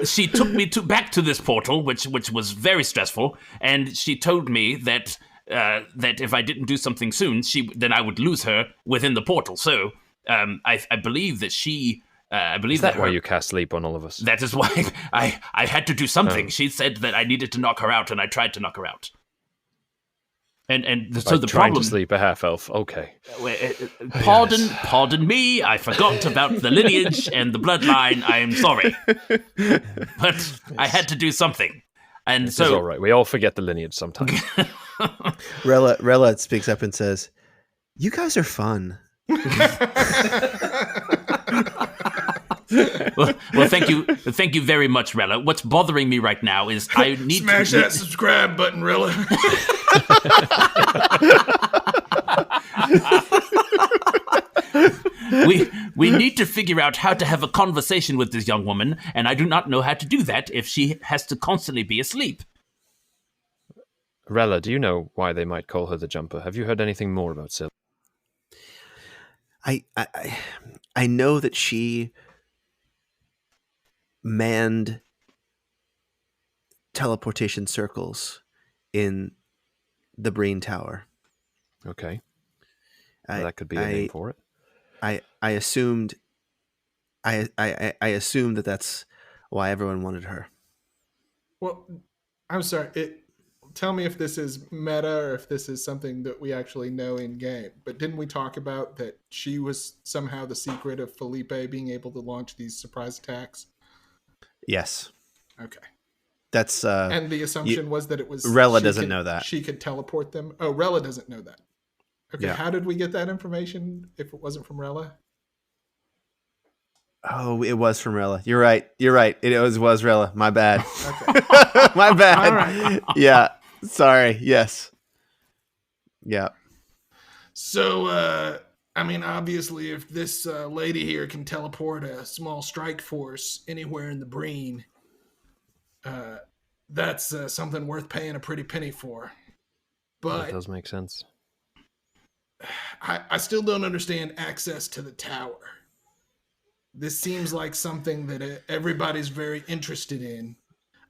She took me back to this portal, which was very stressful, and she told me that if I didn't do something soon, then I would lose her within the portal. So I believe that she. I believe is that why you cast sleep on all of us? That is why I had to do something. She said that I needed to knock her out, and I tried to knock her out. And so the trying problem. To sleep a half elf. Okay. Pardon me. I forgot about the lineage and the bloodline. I am sorry, but I had to do something. And this is all right. We all forget the lineage sometimes. Rella speaks up and says, "You guys are fun." Well, thank you very much, Rella. What's bothering me right now is I need smash to that subscribe button, Rella. We need to figure out how to have a conversation with this young woman, and I do not know how to do that if she has to constantly be asleep. Rella, do you know why they might call her the jumper? Have you heard anything more about Syl? I know that she manned teleportation circles in the Breen Tower. Okay. That could be a name for it. I assumed I assumed that that's why everyone wanted her. Well, I'm sorry. Tell me if this is meta or if this is something that we actually know in game. But didn't we talk about that she was somehow the secret of Felipe being able to launch these surprise attacks? Yes. Okay. That's and the assumption was that it was Rella doesn't know that. She could teleport them. Oh, Rella doesn't know that. Okay, yeah. How did we get that information if it wasn't from Rella? Oh, it was from Rella. You're right. It was Rella. My bad. Okay. My bad. All right. Yeah. Sorry. Yes. Yeah. So, obviously, if this lady here can teleport a small strike force anywhere in the Breen, that's something worth paying a pretty penny for. But that does make sense. I still don't understand access to the tower. This seems like something that everybody's very interested in.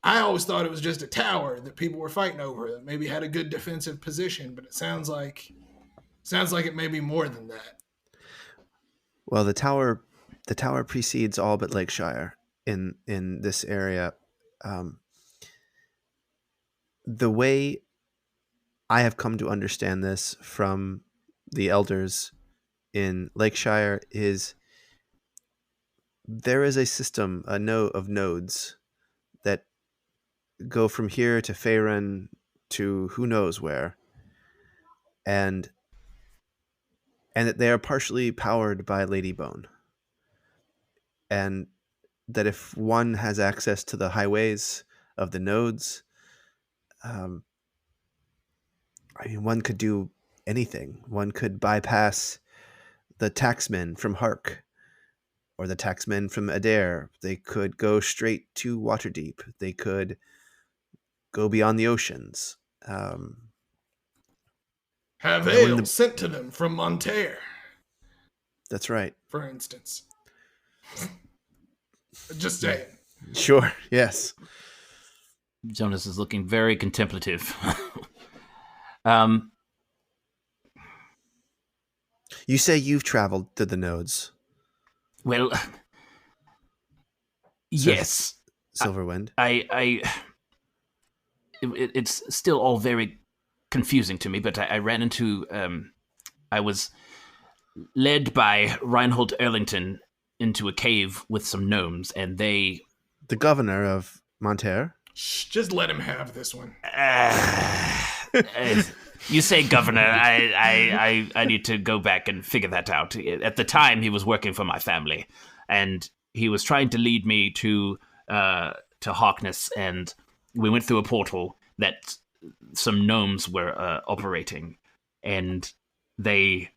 I always thought it was just a tower that people were fighting over that maybe had a good defensive position, but it sounds like it may be more than that. Well, the tower precedes all but Lakeshire in this area. The way I have come to understand this from the elders in Lakeshire is there is a system, of nodes that go from here to Faerun to who knows where, and that they are partially powered by Ladybone, and that if one has access to the highways of the nodes, one could do anything. One could bypass the taxmen from Hark or the taxmen from Adair. They could go straight to Waterdeep. They could go beyond the oceans. Have ale sent to them from Monterre. That's right. For instance. Just saying. Sure, yes. Jonas is looking very contemplative. You say you've traveled to the nodes. Well, yes. Silverwind. It's still all very confusing to me, but I ran into... I was led by Reinhold Erlington into a cave with some gnomes, and they... The governor of Monterre? Shh, just let him have this one. You say governor, I need to go back and figure that out. At the time, he was working for my family, and he was trying to lead me to Harkness, and we went through a portal that some gnomes were operating, and they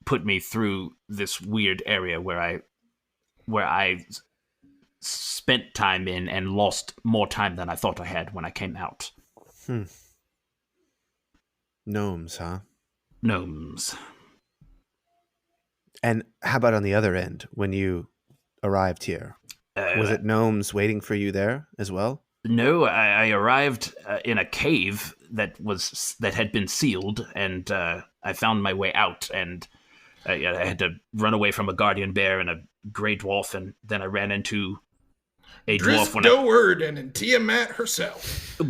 put me through this weird area where I spent time in and lost more time than I thought I had when I came out. Gnomes, huh? Gnomes. And how about on the other end, when you arrived here? Was it gnomes waiting for you there as well? No, I arrived in a cave that had been sealed, and I found my way out, and I had to run away from a guardian bear and a grey dwarf, and then I ran into a dwarf. Drisdoward and Tiamat herself.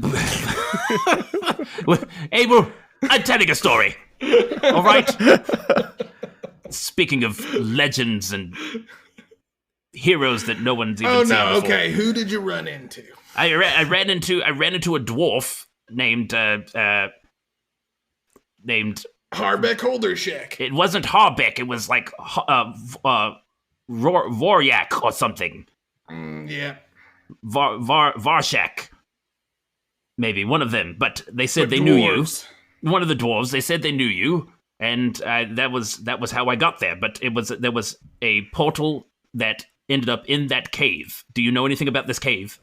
Abel, I'm telling a story. All right. Speaking of legends and heroes that no one's even seen before. Okay. Who did you run into? I ran into a dwarf named Harbeck Holdershek. It wasn't Harbeck. It was like Voryak or something. Yeah. Varshak. Maybe one of them. But they said they knew you. One of the dwarves. They said they knew you, and that was how I got there. But there was a portal that ended up in that cave. Do you know anything about this cave?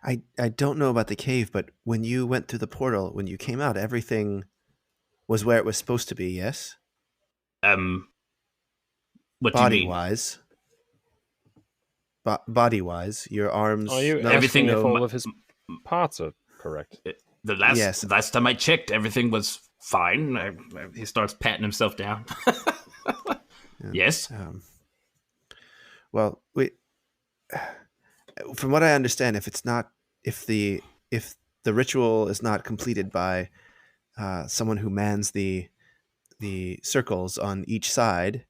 I don't know about the cave, but when you went through the portal, when you came out, everything was where it was supposed to be, yes? What body do you mean? Wise? Body-wise, your arms... everything full of his parts are correct. The last time I checked, everything was fine. He starts patting himself down. Yes? Well, from what I understand, if the ritual is not completed by someone who mans the circles on each side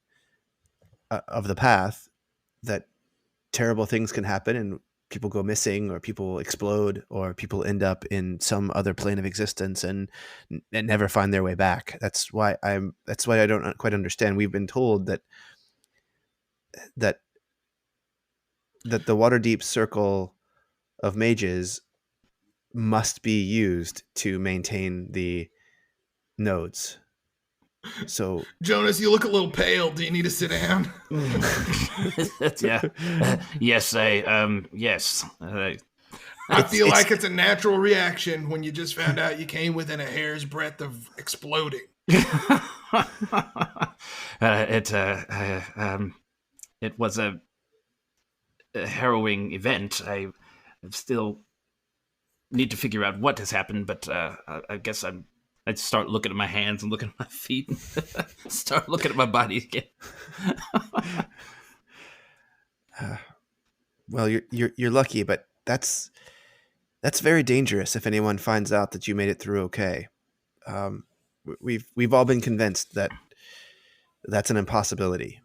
of the path, that terrible things can happen and people go missing, or people explode, or people end up in some other plane of existence and never find their way back. That's why I don't quite understand. We've been told that the Waterdeep circle of mages must be used to maintain the nodes. So, Jonas, you look a little pale. Do you need to sit down? Yeah. Yes. Yes. I feel like it's a natural reaction when you just found out you came within a hair's breadth of exploding. It was a harrowing event. I still need to figure out what has happened, but I guess I'd start looking at my hands and looking at my feet, and start looking at my body again. Well, you're lucky, but that's very dangerous. If anyone finds out that you made it through okay, we've all been convinced that that's an impossibility.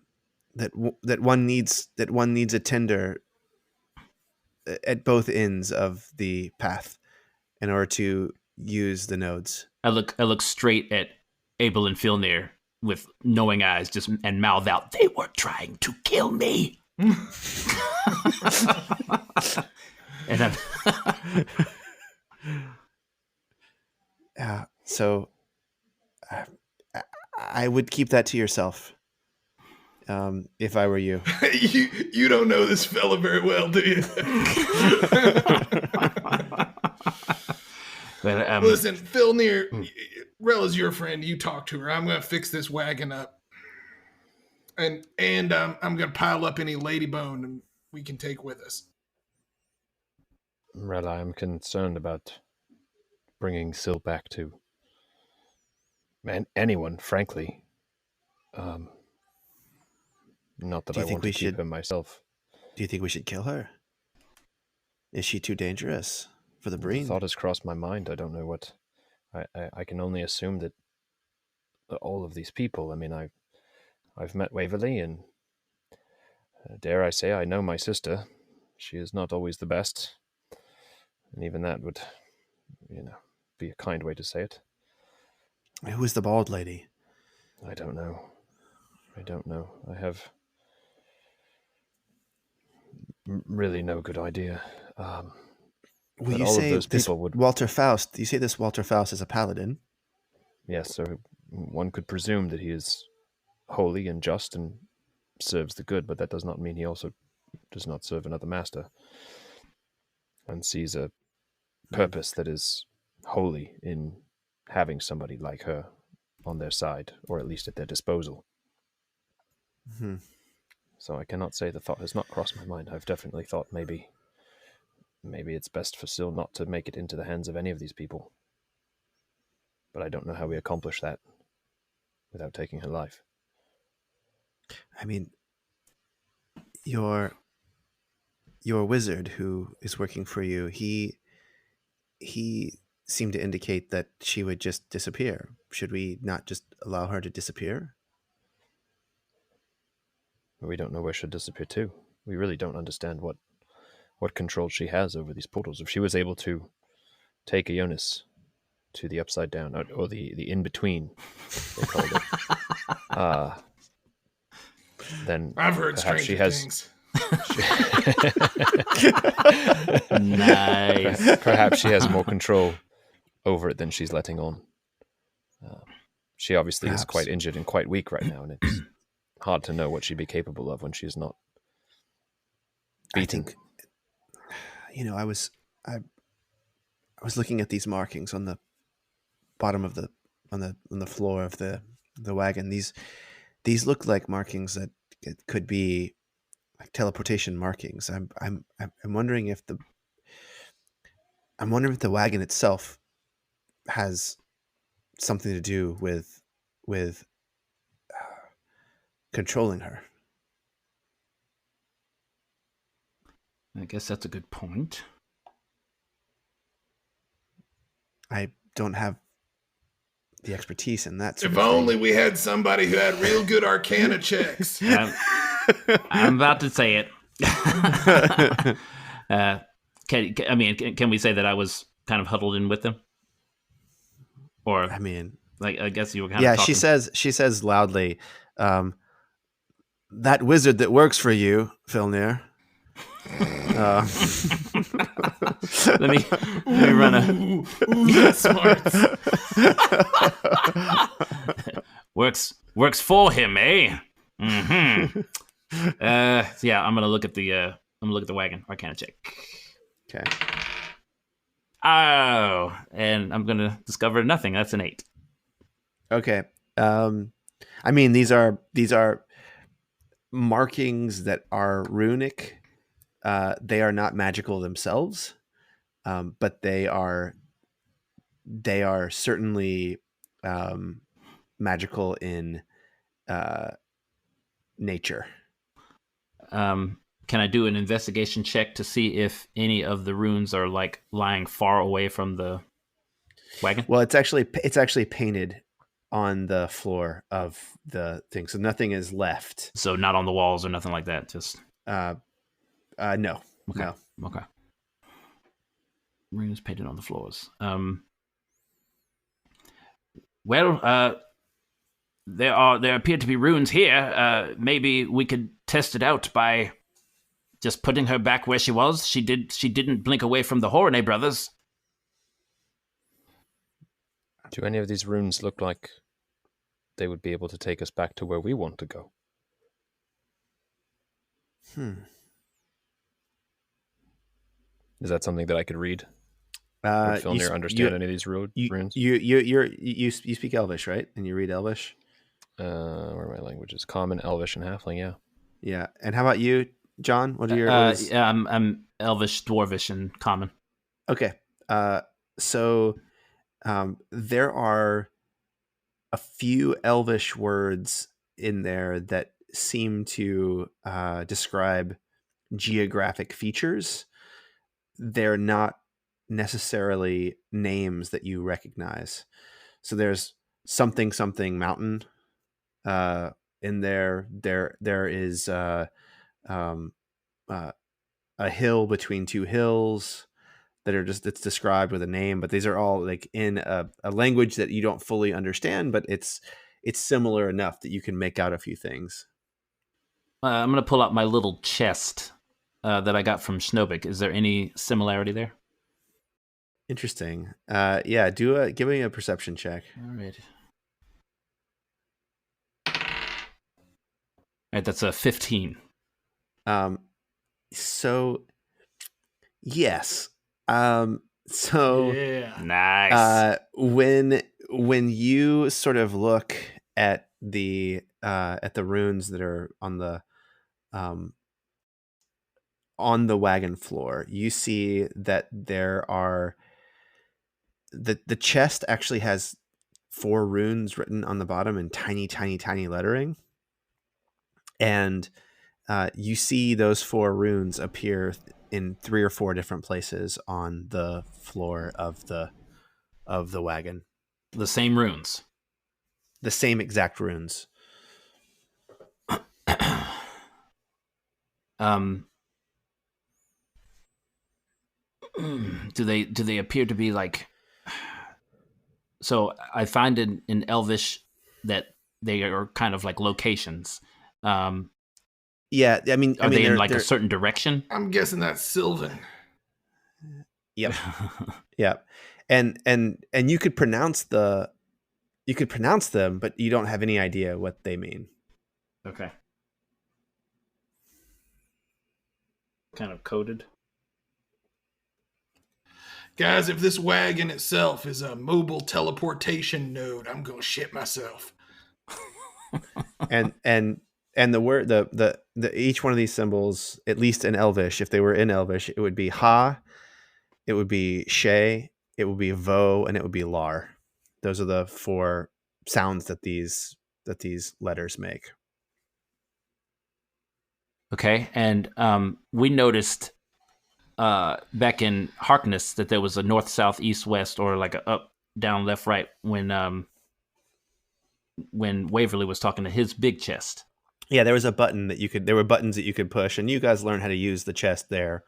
that one needs a tender at both ends of the path in order to use the nodes. I look straight at Abel and Filnir with knowing eyes, just and mouth out. They were trying to kill me. And I'm so I would keep that to yourself. If I were you. You don't know this fella very well, do you? Well, listen, Filnir, Rella's your friend. You talk to her. I'm going to fix this wagon up. And I'm going to pile up any lady bone and we can take with us. Rella, I'm concerned about bringing Syl back to anyone, frankly. Not that I want to keep him myself. Do you think we should kill her? Is she too dangerous for the Breen? The thought has crossed my mind. I don't know what. I can only assume that all of these people. I mean, I've met Waverly, and dare I say, I know my sister. She is not always the best, and even that would, be a kind way to say it. Who is the bald lady? I don't know. I have really no good idea. Well, you say this Walter Faust. You say this Walter Faust is a paladin. Yes, so one could presume that he is holy and just and serves the good, but that does not mean he also does not serve another master and sees a purpose that is holy in having somebody like her on their side, or at least at their disposal. Mm-hmm. So I cannot say the thought has not crossed my mind. I've definitely thought maybe it's best for Syl not to make it into the hands of any of these people. But I don't know how we accomplish that without taking her life. I mean, your wizard who is working for you, he seemed to indicate that she would just disappear. Should we not just allow her to disappear? We don't know where she'll disappear to. We really don't understand what control she has over these portals. If she was able to take Ionis to the upside down, or the in-between, they called it, then I've heard perhaps she has things. Nice. Perhaps she has more control over it than she's letting on. She obviously is quite injured and quite weak right now, and it's hard to know what she'd be capable of when she's not beaten. I think, I was looking at these markings on the bottom of on the floor of the wagon. These look like markings that it could be like teleportation markings. I'm wondering if the wagon itself has something to do with controlling her. I guess that's a good point. I don't have the expertise in that sort if of thing. Only we had somebody who had real good arcana checks. I'm about to say it. Can we say that I was kind of huddled in with them? Or I mean, like, I guess you were kind of talking. she says loudly, that wizard that works for you, Filnir. Let me run a smarts. works for him, eh? Mm-hmm. Yeah, I'm gonna look at the wagon. Arcana check. Okay. Oh, and I'm gonna discover nothing. That's an 8. Okay. I mean, these are markings that are runic. They are not magical themselves, but they are certainly magical in nature. Can I do an investigation check to see if any of the runes are like lying far away from the wagon? Well, it's actually painted on the floor of the thing. So nothing is left. So not on the walls or nothing like that. Just no. okay. No. Okay. Runes painted on the floors. Well, there appear to be runes here. Maybe we could test it out by just putting her back where she was. She didn't blink away from the Horney brothers. Do any of these runes look like they would be able to take us back to where we want to go? Is that something that I could read? Would Filnir understand any of these runes? You speak Elvish, right? And you read Elvish? Where are my languages? Common, Elvish, and Halfling, yeah. Yeah. And how about you, John? What are your... Yeah, I'm Elvish, Dwarvish, and Common. Okay. So there are a few Elvish words in there that seem to describe geographic features. They're not necessarily names that you recognize. So there's something mountain in there. There is a hill between two hills that are it's described with a name, but these are all like in a language that you don't fully understand, but it's similar enough that you can make out a few things. I'm going to pull out my little chest that I got from Schnobik. Is there any similarity there? Interesting. Yeah, give me a perception check. All right, that's a 15. So yes. So yeah. Nice. When you sort of look at the runes that are on the wagon floor, you see that there are the chest actually has 4 runes written on the bottom in tiny lettering, and you see those 4 runes appear in 3 or 4 different places on the floor of the wagon. The same runes. The same exact runes. Do they appear to be like? So I find in Elvish that they are kind of like locations. Yeah, I mean, are they in like a certain direction? I'm guessing that's Sylvan. Yep. Yep. And you could pronounce them, but you don't have any idea what they mean. Okay. Kind of coded. Guys, if this wagon itself is a mobile teleportation node, I'm gonna shit myself. and the word the each one of these symbols, at least in Elvish, if they were in Elvish, it would be ha, it would be Shay, it would be vo, and it would be lar. Those are the 4 sounds that these letters make. Okay, and we noticed back in Harkness that there was a north, south, east, west, or like a up, down, left, right when Waverly was talking to his big chest. Yeah, there was a button there were buttons that you could push, and you guys learned how to use the chest there.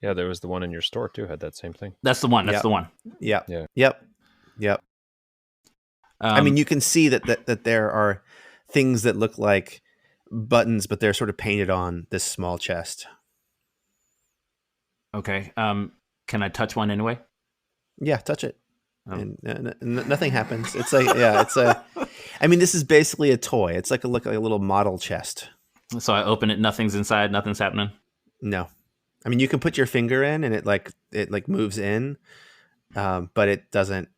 Yeah, there was the one in your store too, had that same thing. That's the one. That's the one. Yep. Yeah. Yep. I mean, you can see that there are things that look like buttons, but they're sort of painted on this small chest. Okay. Can I touch one anyway? Yeah, touch it. Oh. And nothing happens. It's like, yeah, I mean, this is basically a toy. It's like a little model chest. So I open it, nothing's inside, nothing's happening? No. I mean, you can put your finger in and it moves in, but it doesn't,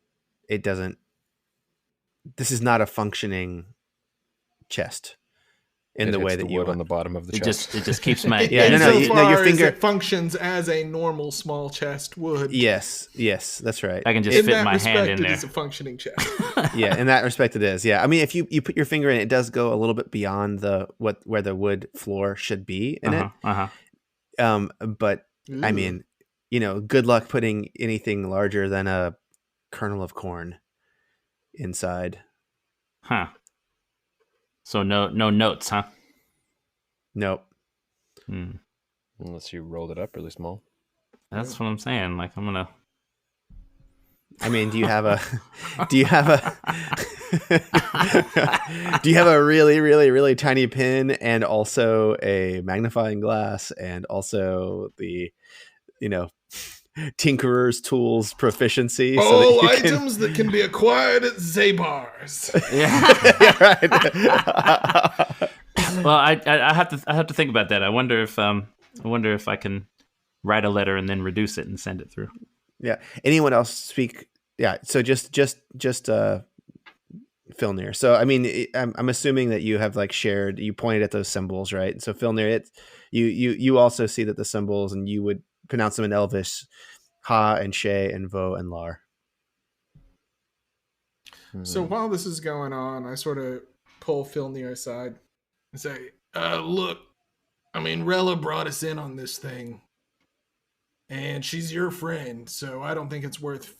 this is not a functioning chest in the way that you wood on the bottom of the chest. It just keeps my your finger it functions as a normal small chest would. Yes, that's right. I can just fit my hand in there. It is a functioning chest. Yeah, in that respect, it is. Yeah, I mean, if you put your finger in, it does go a little bit beyond where the wood floor should be in it. But ooh. I mean, good luck putting anything larger than a kernel of corn inside. Huh. So no notes, huh? Nope. Unless you rolled it up really small. That's what I'm saying. Like, I'm gonna. I mean, do you have a do you have a really, really, really tiny pin and also a magnifying glass and also the, tinkerer's tools proficiency? All items that can be acquired at Zabar's. Yeah. Right. Well, I have to think about that. I wonder if I can write a letter and then reduce it and send it through. Yeah. Anyone else speak? Yeah. So just Filnir. So I mean, I'm assuming that you have like shared. You pointed at those symbols, right? So Filnir, you also see that the symbols, and you would pronounce them in Elvish: Ha and Shay and Vo and Lar. So while this is going on, I sort of pull Filnir aside and say, "Look, I mean, Rella brought us in on this thing, and she's your friend, so I don't think it's worth,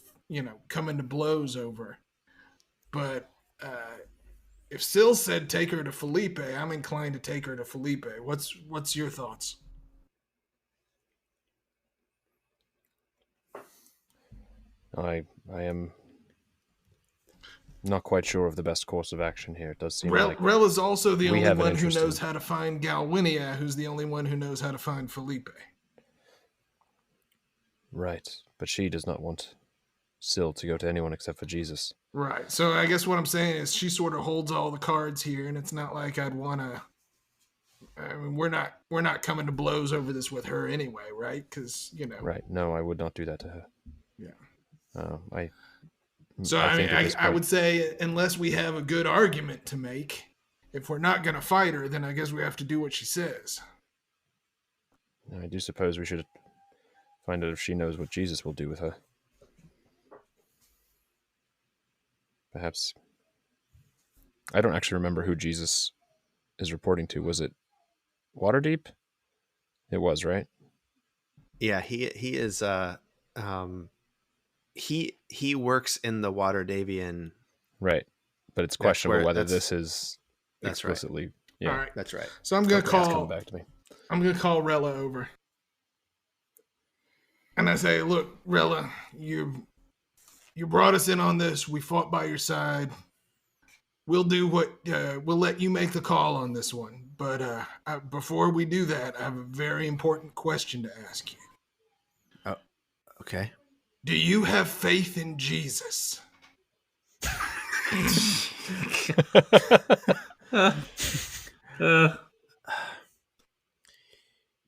coming to blows over. But if Syl said take her to Felipe, I'm inclined to take her to Felipe. What's your thoughts?" I am not quite sure of the best course of action here. It does seem like Rella's also the only one who knows in... how to find Galwinia, who's the only one who knows how to find Felipe. Right, but she does not want Syl to go to anyone except for Jesus. Right. So I guess what I'm saying is she sort of holds all the cards here, and it's not like I'd want to. I mean, we're not coming to blows over this with her anyway, right? Because Right. No, I would not do that to her. Yeah. I would say unless we have a good argument to make, if we're not going to fight her, then I guess we have to do what she says. I do suppose we should find out if she knows what Jesus will do with her. Perhaps. I don't actually remember who Jesus is reporting to. Was it Waterdeep? It was, right? Yeah, he is. He works in the Waterdavian. Right, but it's questionable whether this is explicitly. Right. Yeah, all right. That's right. So I'm gonna call back to me. I'm gonna call Rella over, and I say, "Look, Rella, you brought us in on this. We fought by your side. We'll do what we'll let you make the call on this one. But before we do that, I have a very important question to ask you. Oh, okay. Do you have faith in Jesus?"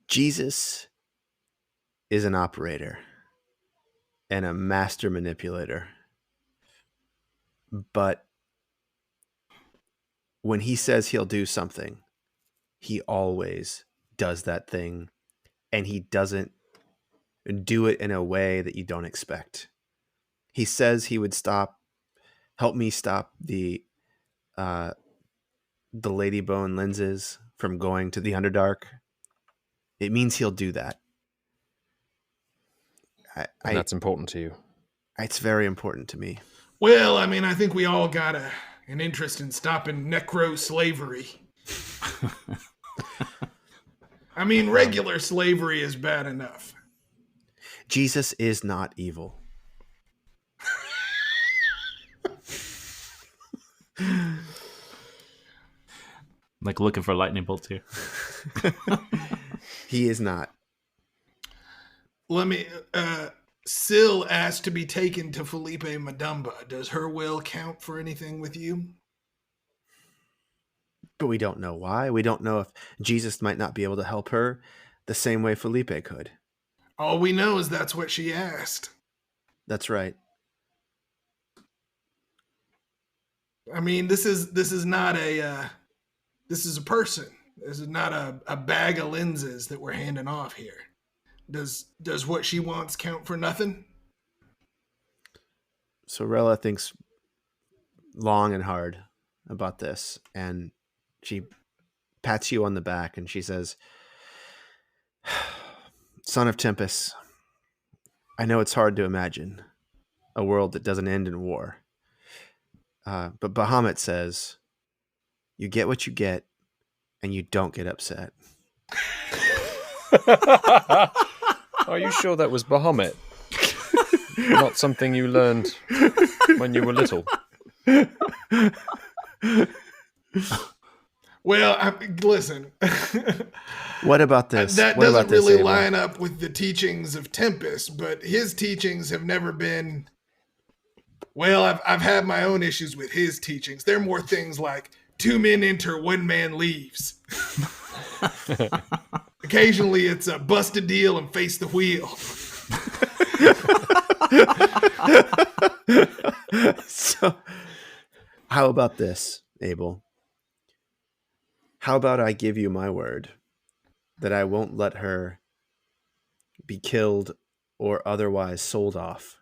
Jesus is an operator and a master manipulator. But when he says he'll do something, he always does that thing, and he doesn't do it in a way that you don't expect. He says he would help me stop the Ladybone lenses from going to the Underdark. It means he'll do that. And that's important to you. It's very important to me. Well, I mean, I think we all got an interest in stopping necro slavery. I mean, regular slavery is bad enough. Jesus is not evil. Like looking for lightning bolts here. He is not. Let me. Syl asked to be taken to Felipe Madumba. Does her will count for anything with you? But we don't know why. We don't know if Jesus might not be able to help her the same way Felipe could. All we know is that's what she asked. That's right. I mean, this is not this is a person. This is not a bag of lenses that we're handing off here. Does what she wants count for nothing? So Rella thinks long and hard about this, and she pats you on the back and she says, "Son of Tempest, I know it's hard to imagine a world that doesn't end in war. But Bahamut says, you get what you get, and you don't get upset. Are you sure that was Bahamut? Not something you learned when you were little. Well, listen. What about this? That what doesn't about this, really Abel? line up with the teachings of Tempest, but his teachings have never been. Well, I've had my own issues with his teachings. They're more things like 2 men enter, 1 man leaves. Occasionally, it's a bust a deal and face the wheel. So, how about this, Abel? How about I give you my word that I won't let her be killed or otherwise sold off?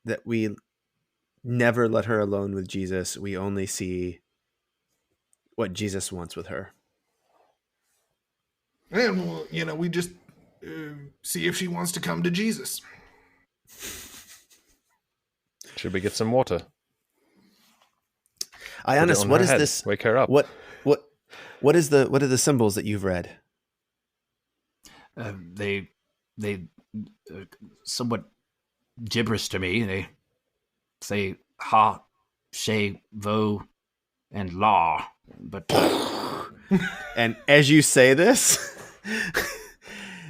That we never let her alone with Jesus. We only see what Jesus wants with her. And, we just see if she wants to come to Jesus. Should we get some water? Ionis, what is this? Wake her up. What are the symbols that you've read? They somewhat gibberish to me. They say ha, shay, vo, and la. But and as you say this,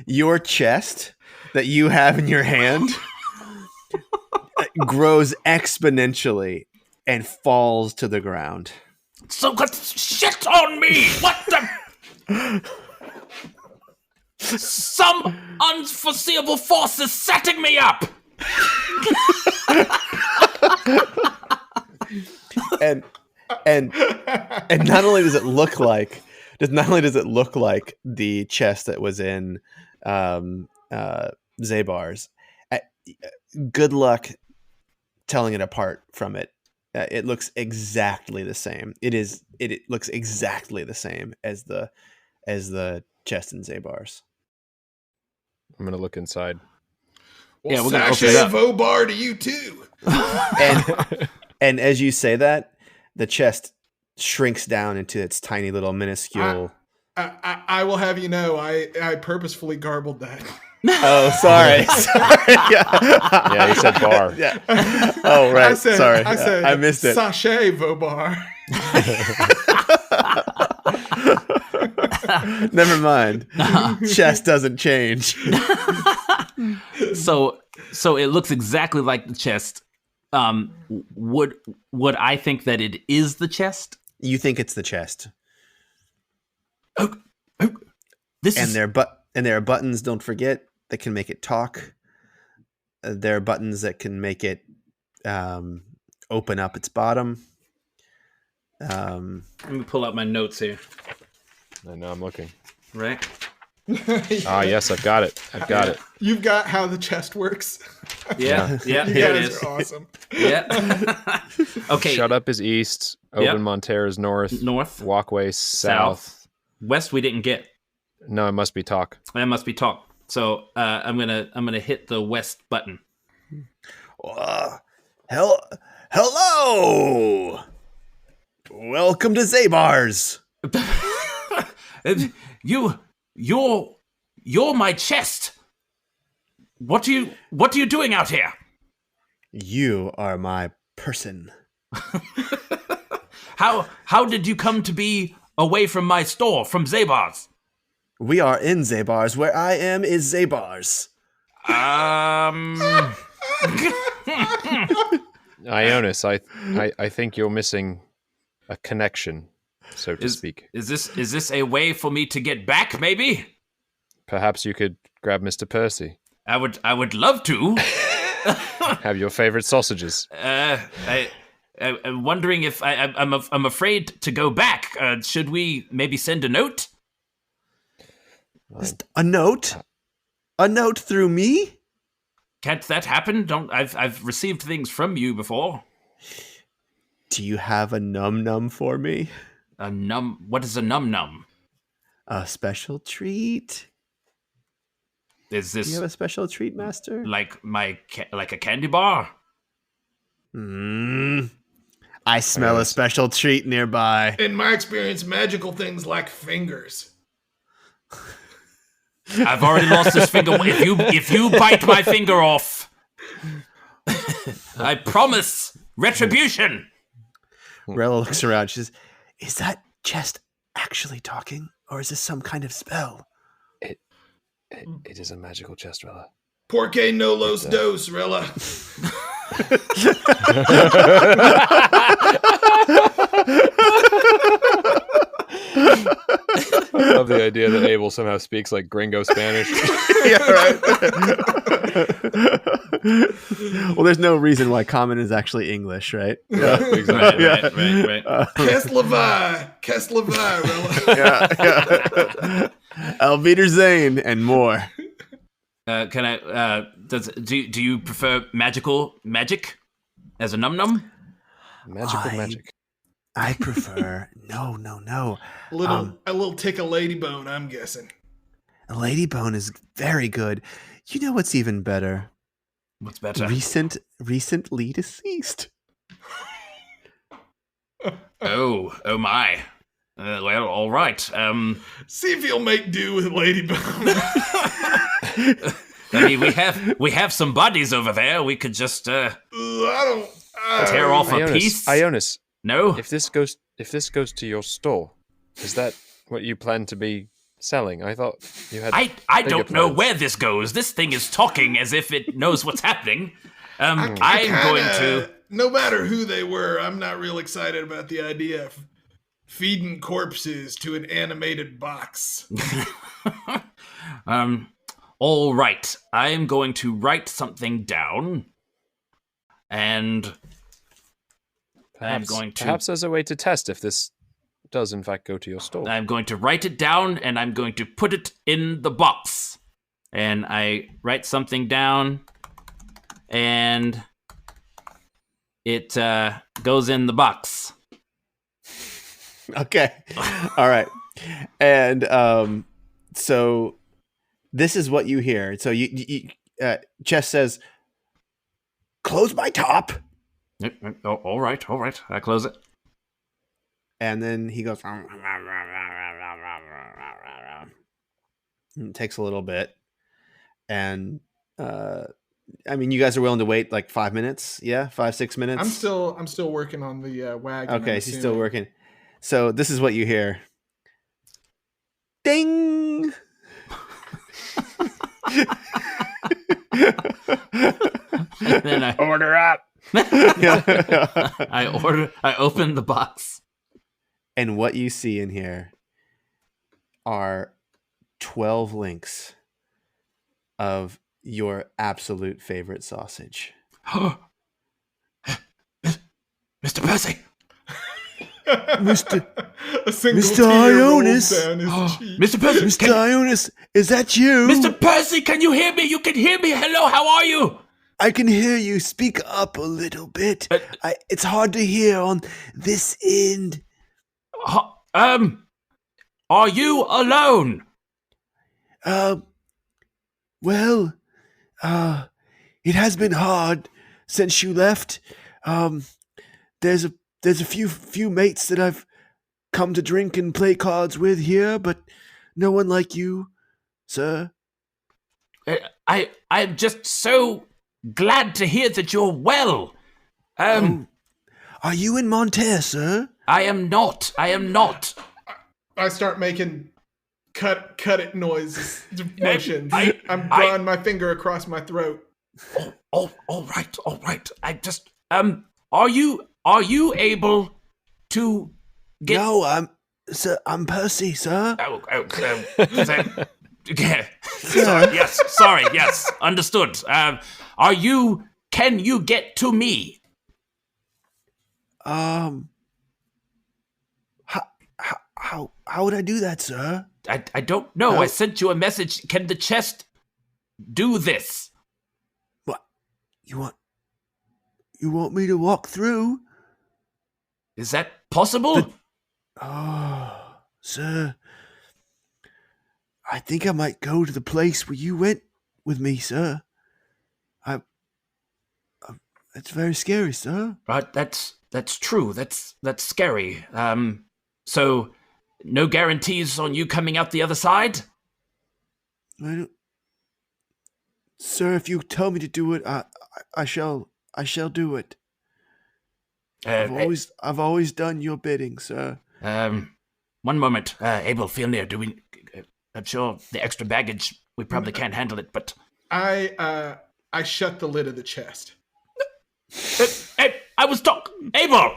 your chest that you have in your hand grows exponentially and falls to the ground. So got shit on me! What the? Some unforeseeable force is setting me up! and not only does it look like the chest that was in Zabar's, good luck telling it apart from it. It looks exactly the same. It looks exactly the same as the chest in Zabar's. I'm gonna look inside. Well, yeah, we're gonna Sashay Vobar to you too. And as you say that, the chest shrinks down into its tiny little minuscule. I will have you know, I purposefully garbled that. Oh, sorry. Yeah, he said bar. Yeah. Oh, right. Sorry. I said I missed it. Sashay Vobar. Never mind. Chest doesn't change. So it looks exactly like the chest. Would I think that it is the chest? You think it's the chest? There are buttons. Don't forget, that can make it talk. There are buttons that can make it open up its bottom. Let me pull out my notes here. I know, I'm looking. Right. Ah, yes, I've got it. You've got how the chest works. Yeah. You Here it guys is. are awesome. Yeah. Okay. Shut up is east. Open Monterre is north. North. Walkway south. West we didn't get. No, it must be talk. That must be talk. So I'm gonna hit the west button. Hello. Welcome to Zabar's. You're my chest. What are you doing out here? You are my person. How did you come to be away from my store, from Zabar's? We are in Zabar's. Where I am is Zabar's. Ionis, I think you're missing a connection, so to speak. Is this a way for me to get back, maybe? Perhaps you could grab Mr. Percy. I would love to. Have your favorite sausages. I'm wondering if I'm afraid to go back. Should we maybe send a note? A note? A note through me? Can't that happen? I've received things from you before. Do you have a num-num for me? What is a num-num? A special treat. Is this... Do you have a special treat, Master? Like a candy bar? I smell a special treat nearby. In my experience, magical things lack fingers. I've already lost this finger. If you bite my finger off, I promise retribution. Rella looks around. She says, "Is that chest actually talking, or is this some kind of spell?" It is a magical chest, Rella. Porque no los dos, Rella. I love the idea that Abel somehow speaks like gringo Spanish. Yeah, right. Well, there's no reason why common is actually English, right? Yeah, exactly. Right. Keslavai, Rella. Yeah. Alveder Zane and more. Can I? Do you prefer magic as a num? Magic. I prefer no. A little tick of lady bone, I'm guessing. A lady bone is very good. You know what's even better? What's better? Recently deceased. Oh my. Well, all right. See if you'll make do with lady bone. I mean, we have some bodies over there. We could just tear off a piece. Ionis. No. If this goes to your store, is that what you plan to be selling? I thought you had. I don't know where this goes. This thing is talking as if it knows what's happening. I'm going to. No matter who they were, I'm not real excited about the idea of feeding corpses to an animated box. All right. I am going to write something down, and perhaps as a way to test if this does in fact go to your store. I'm going to write it down, and I'm going to put it in the box. And I write something down, and it goes in the box. Okay. All right. And so this is what you hear. So you Chess says, "Close my top." Oh, all right. I close it. And then he goes, it takes a little bit. And I mean, you guys are willing to wait like 5 minutes? Yeah, 5-6 minutes. I'm still working on the wagon. Okay, she's still working. So this is what you hear. Ding. And then I Order up. I open the box. And what you see in here are 12 links of your absolute favorite sausage. Mr. Percy! Mr. Ionis. Mr. Percy! Mr. Ionis, is that you? Mr. Percy, can you hear me? You can hear me. Hello, how are you? I can hear you. Speak up a little bit. It's hard to hear on this end. Are you alone? Well, it has been hard since you left. There's a few mates that I've come to drink and play cards with here, but no one like you, sir. I'm just so glad to hear that you're well. Are you in Monterre, sir? I am not. I start making cut it noises, motions. I'm drawing my finger across my throat. All right. I just are you able to get? No, I'm Percy, sir. Yeah. Sorry. Yes. Understood. Can you get to me? How would I do that, sir? I don't know. I sent you a message. Can the chest do this? What? You want me to walk through? Is that possible? Sir, I think I might go to the place where you went with me, sir. It's very scary, sir. Right, that's That's true. That's scary. So no guarantees on you coming out the other side? Sir, if you tell me to do it, I shall do it. I've always done your bidding, sir. One moment, Abel, Fjellnir, I'm sure the extra baggage, we probably can't handle it, but... I shut the lid of the chest. I was Abel!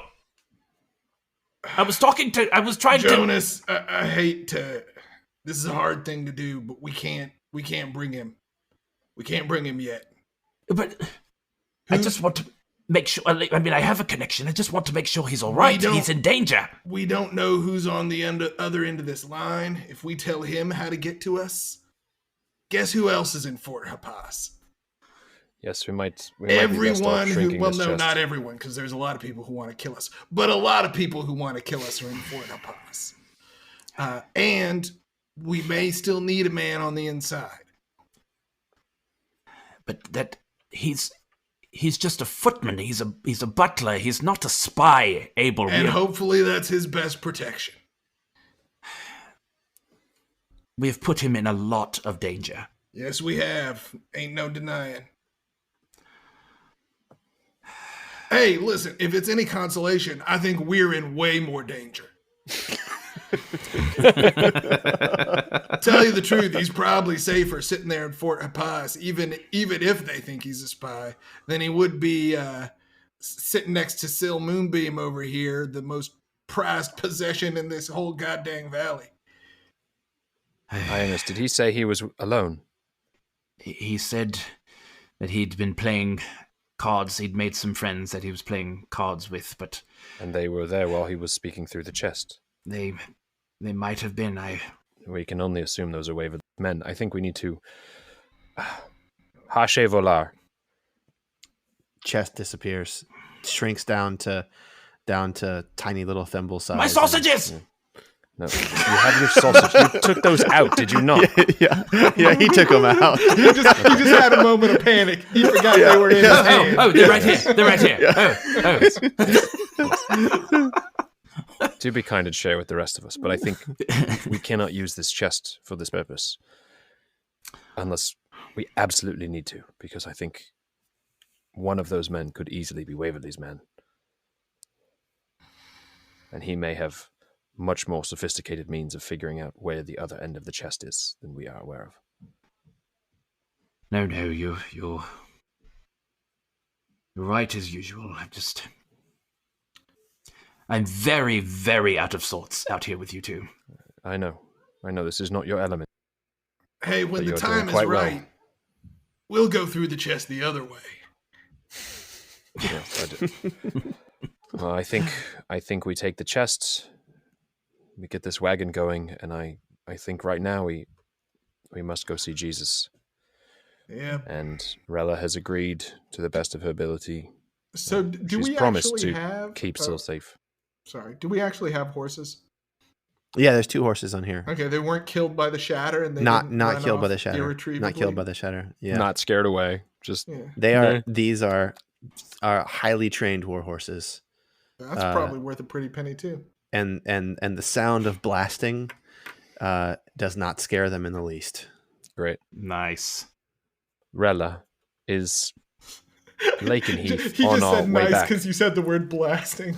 I was trying to... Jonas, I hate to... This is a hard thing to do, but we can't bring him. We can't bring him yet. But I just want to make sure... I mean, I have a connection. I just want to make sure he's all right. He's in danger. We don't know who's on the other end of this line. If we tell him how to get to us, guess who else is in Fort Hapas? Yes, we might everyone who... Well, no, not everyone, because there's a lot of people who want to kill us. But a lot of people who want to kill us are in Fort Hapas. And we may still need a man on the inside. But that he's just a footman. He's a butler. He's not a spy, Abel. And hopefully that's his best protection. We have put him in a lot of danger. Yes, we have. Ain't no denying. Hey, listen, if it's any consolation, I think we're in way more danger. Tell you the truth, he's probably safer sitting there in Fort Hapas, even if they think he's a spy, than he would be sitting next to Sil Moonbeam over here, the most prized possession in this whole goddamn valley. Ionis, did he say he was alone? He said that he'd been playing cards. He'd made some friends that he was playing cards with, but... And they were there while he was speaking through the chest. They might have been. We can only assume those are wavered men. I think we need to... Hache volar. Chest disappears. Shrinks down to tiny little thimble size. My sausages! No, you have your sausage. You took those out, did you not? Yeah, he took them out. He just had a moment of panic. He forgot they were in his hand. Oh, they're right here. They're right here. Oh. Do be kind and share with the rest of us, but I think we cannot use this chest for this purpose. Unless we absolutely need to, because I think one of those men could easily be Waverly's man. And he may have much more sophisticated means of figuring out where the other end of the chest is than we are aware of. No, you're right as usual. I'm very, very out of sorts out here with you two. I know this is not your element. Hey, when the time is right, we'll go through the chest the other way. Yes, I do. Well, I think we take the chest. We get this wagon going, and I think right now we must go see Jesus. Yeah. And Rella has agreed to the best of her ability. So do She's we promised actually to have... keep Sil safe. Sorry. Do we actually have horses? Yeah, there's 2 horses on here. Okay, they weren't killed by the shatter, and they not killed by the shatter. Irretrievably? Not killed by the shatter. Yeah. Not scared away. Just they are. These are highly trained war horses. That's probably worth a pretty penny too. And the sound of blasting does not scare them in the least. Great. Nice. Rella is Lakenheath he on just our said way nice back. because you said the word blasting.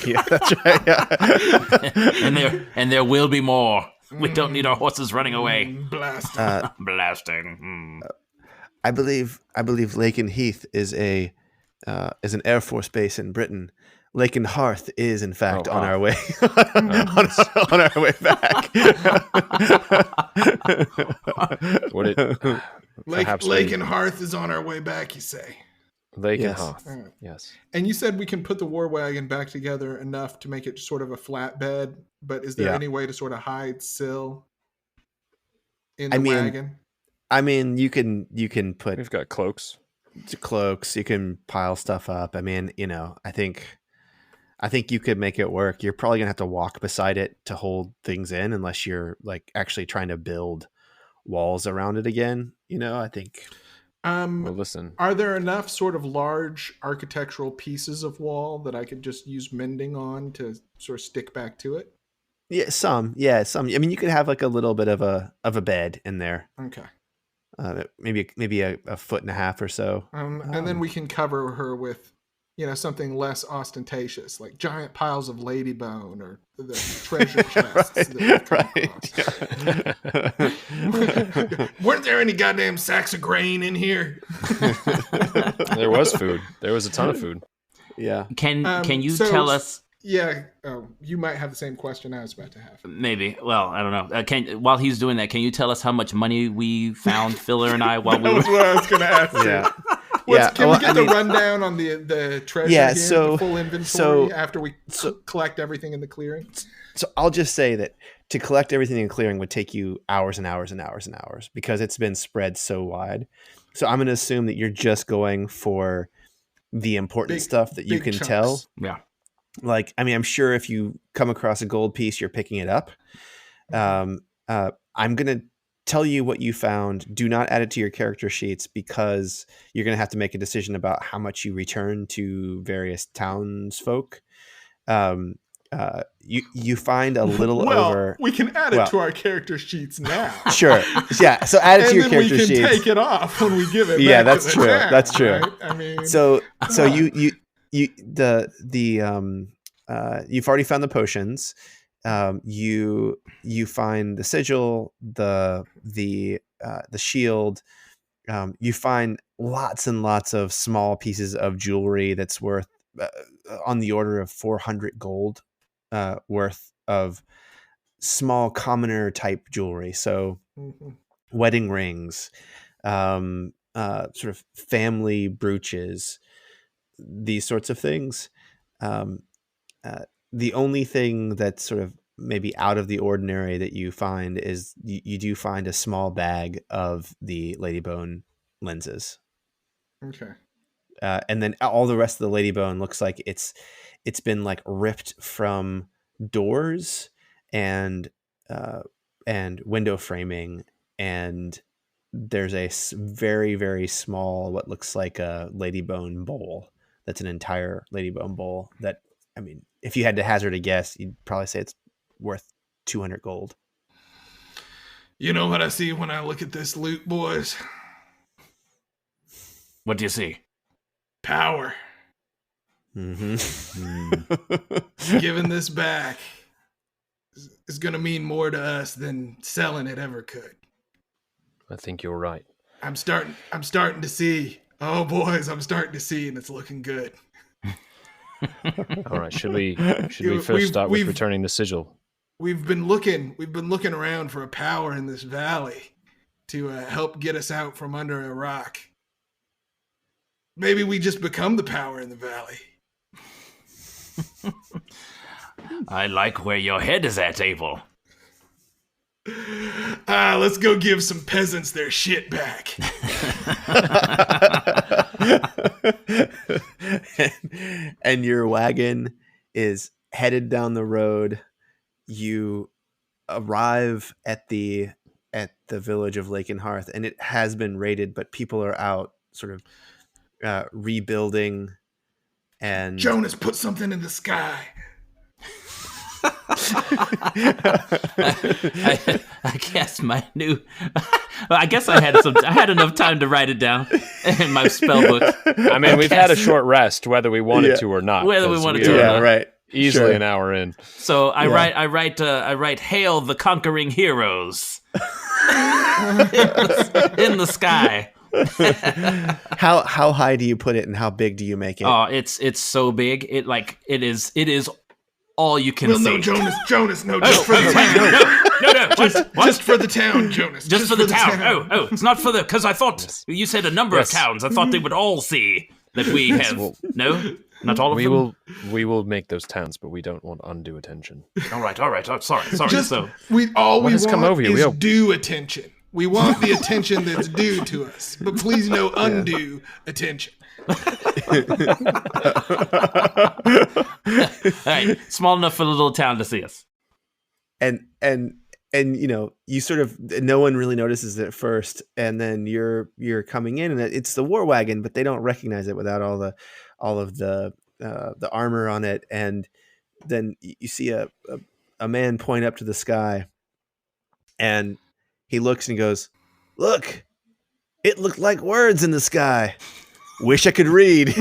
Yeah, that's right. Yeah. and there will be more. We don't need our horses running away. Blasting. Blasting. I believe Lakenheath is an Air Force base in Britain. Lakenhearth is in fact on our way on our way back. Lake and Hearth is on our way back, you say? Lake Yes. and Hearth. Yes. And you said we can put the war wagon back together enough to make it sort of a flatbed, but is there any way to sort of hide Sil in the wagon? I mean, you can put We've got cloaks. Cloaks, you can pile stuff up. I mean, I think you could make it work. You're probably gonna have to walk beside it to hold things in, unless you're like actually trying to build walls around it again. I think Well, listen. Are there enough sort of large architectural pieces of wall that I could just use mending on to sort of stick back to it? Yeah, some. I mean, you could have like a little bit of a bed in there. Okay. Maybe a foot and a half or so. And then we can cover her with, something less ostentatious, like giant piles of lady bone or the treasure chests. Weren't there any goddamn sacks of grain in here? There was food. There was a ton of food. Yeah. Can you tell us? Yeah, you might have the same question I was about to have. Maybe. Well, I don't know. While he's doing that, can you tell us how much money we found, Filler and I, while we were? That's what I was going to ask. Yeah. Can we get the rundown on the treasure here, the full inventory after we collect everything in the clearing? So I'll just say that to collect everything in clearing would take you hours and hours and hours and hours because it's been spread so wide. So I'm going to assume that you're just going for the important stuff that you can chunks. tell. Yeah. Like, I mean, I'm sure if you come across a gold piece, you're picking it up. I'm going to tell you what you found. Do not add it to your character sheets because you're going to have to make a decision about how much you return to various townsfolk. You find a little over. We can add it to our character sheets now. Sure. Yeah. So add it to your character sheets. And then we can take it off when we give it. Yeah, back that's to the true. town, That's true. Right? I mean, so you've already found the potions. You find the sigil, the shield. You find lots and lots of small pieces of jewelry that's worth on the order of 400 gold worth of small commoner type jewelry. So wedding rings, sort of family brooches, these sorts of things. The only thing that's sort of maybe out of the ordinary that you find is you do find a small bag of the Ladybone lenses. Okay. And then all the rest of the Ladybone looks like it's been like ripped from doors and window framing, and there's a very, very small what looks like a Ladybone bowl. That's an entire Ladybone bowl that, I mean, if you had to hazard a guess, you'd probably say it's worth 200 gold. You know what I see when I look at this loot, boys? What do you see? Power. Mm-hmm. Giving this back is going to mean more to us than selling it ever could. I think you're right. I'm starting to see. Oh, boys, I'm starting to see, and it's looking good. All right, should we first start with returning the sigil? We've been looking around for a power in this valley to help get us out from under a rock. Maybe we just become the power in the valley. I like where your head is at, Abel. Let's go give some peasants their shit back. and your wagon is headed down the road. You arrive at the village of Lake and Hearth, and it has been raided, but people are out sort of rebuilding. And Jonas, put something in the sky. I guess my new. I guess I had enough time to write it down in my spell book. I mean, we've had a short rest, whether we wanted to or not. Whether we wanted to or not. Right. Easily an hour in. So I write, "Hail the conquering heroes in the sky." How high do you put it, and how big do you make it? Oh, it's so big. It is all you can see. No, Jonas, no, just for the town. No. Just for the town, Jonas. Just for the town. Oh, it's not for the, because I thought you said a number of towns. I thought they would all see that we have. No, not all of them. We will make those towns, but we don't want undue attention. All right. Oh, sorry. We want come over here? is due attention. We want the attention that's due to us, but please no undue attention. All right, small enough for the little town to see us. And and you sort of, no one really notices it at first, and then you're coming in, and it's the war wagon, but they don't recognize it without all of the armor on it. And then you see a man point up to the sky, and he looks and goes, "Look, it looked like words in the sky. Wish I could read."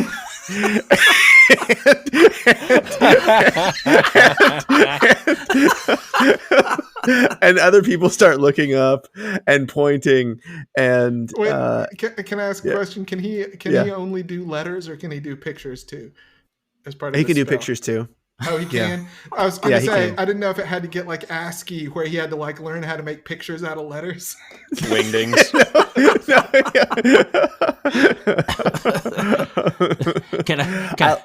And other people start looking up and pointing. And wait, can I ask a question? Can he only do letters, or can he do pictures too? As part of he can do spell? pictures too. Oh, he can. I was going to say, I didn't know if it had to get like ASCII, where he had to like learn how to make pictures out of letters. Wingdings.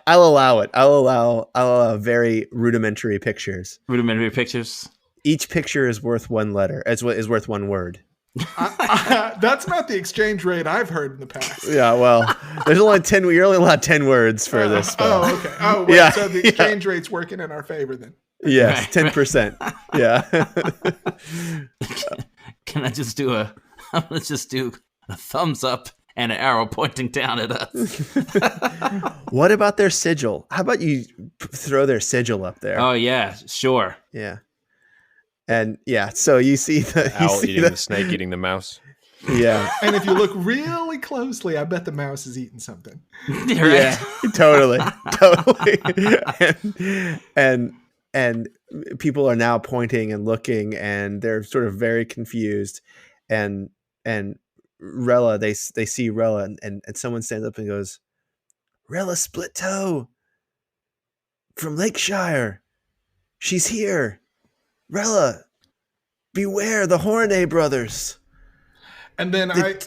I'll allow it. I'll allow very rudimentary pictures. Rudimentary pictures. Each picture is worth one letter. Is worth one word. That's not the exchange rate I've heard in the past. Yeah, well, there's only 10. You're only allowed 10 words for this spell. Oh, okay. Oh, wait, yeah. So the exchange rate's working in our favor then. Yes, 10%. Yeah. Can I just do let's just do a thumbs up and an arrow pointing down at us. What about their sigil? How about you throw their sigil up there? Oh yeah, sure. Yeah. And yeah, so you see the owl eating the snake, eating the mouse. Yeah. And if you look really closely, I bet the mouse is eating something. Right? Yeah, totally. And people are now pointing and looking, and they're sort of very confused. And Rella, they see Rella, and someone stands up and goes, "Rella Split Toe from Lakeshire. She's here. Rella, beware the Hornay brothers." And then I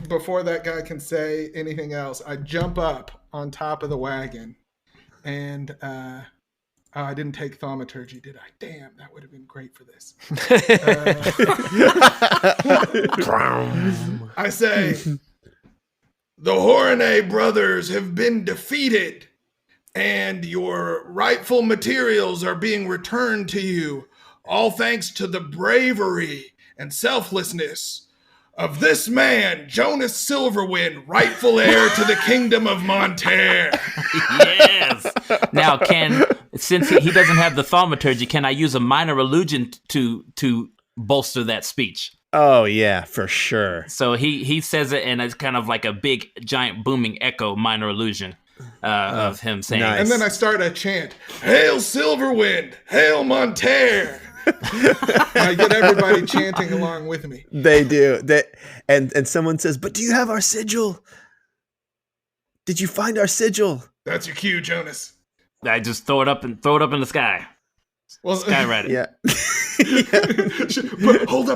before that guy can say anything else, I jump up on top of the wagon, and I didn't take thaumaturgy, did I? Damn, that would have been great for this. I say, "The Hornay brothers have been defeated, and your rightful materials are being returned to you, all thanks to the bravery and selflessness of this man, Jonas Silverwind, rightful heir to the kingdom of Monterre." Yes. Now, since he doesn't have the thaumaturgy, can I use a minor illusion to bolster that speech? Oh yeah, for sure. So he says it, and it's kind of like a big, giant, booming echo, minor illusion of him saying. Nice. And then I start a chant, "Hail Silverwind, hail Monterre." I get everybody chanting along with me. They do. And someone says, "But do you have our sigil? Did you find our sigil?" That's your cue, Jonas. I just throw it up in the sky. Well, Skywrite it. Yeah. But hold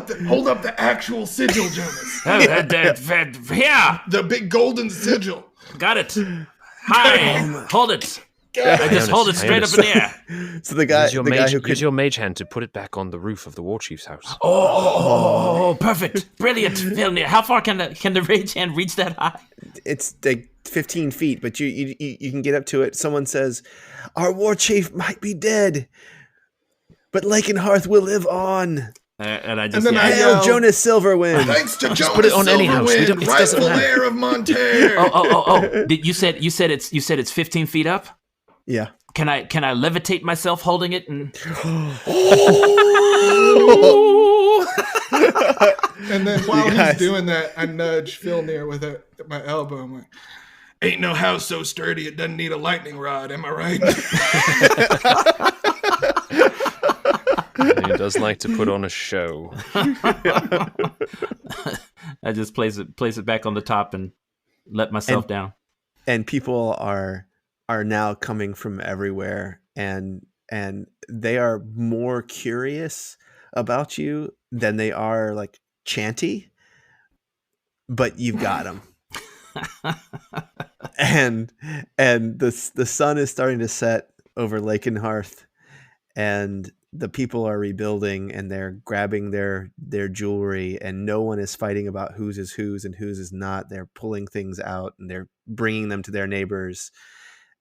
up the actual sigil, Jonas. Here, The big golden sigil. got it. Hi, hold it. I just hold it straight up in the air. So the guy use your mage hand to put it back on the roof of the war chief's house. Oh, perfect, brilliant, Vilnir. How far can the rage hand reach that high? It's like 15 feet, but you can get up to it. Someone says, "Our war chief might be dead, but Lakenhearth will live on." And I just Hail Jonas Silverwind. Thanks to Jonas put it on any house. Silverwind, rightful heir of Monterre. Oh! You said it's 15 feet up. Yeah. Can I levitate myself holding it and? And then while he's doing that, I nudge Filnir with it at my elbow. I'm like, "Ain't no house so sturdy it doesn't need a lightning rod, am I right?" He does like to put on a show. I just place it back on the top and let myself down. And people are now coming from everywhere, and they are more curious about you than they are like chanty, but you've got them. and the sun is starting to set over Lakenhearth, and the people are rebuilding, and they're grabbing their jewelry, and no one is fighting about whose is whose and whose is not. They're pulling things out, and they're bringing them to their neighbors.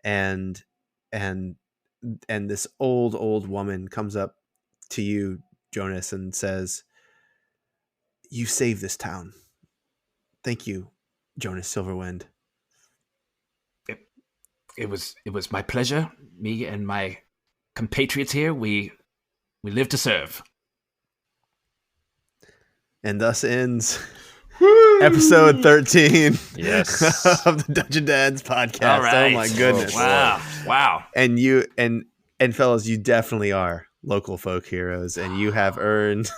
And this old woman comes up to you, Jonas and says, "You saved this town. Thank you, Jonas Silverwind." It was my pleasure. Me and my compatriots here, we live to serve. And thus ends episode 13 Yes. of the Dungeon Dads podcast. All right. Oh my goodness. Wow. And you and fellas, you definitely are local folk heroes, and you have earned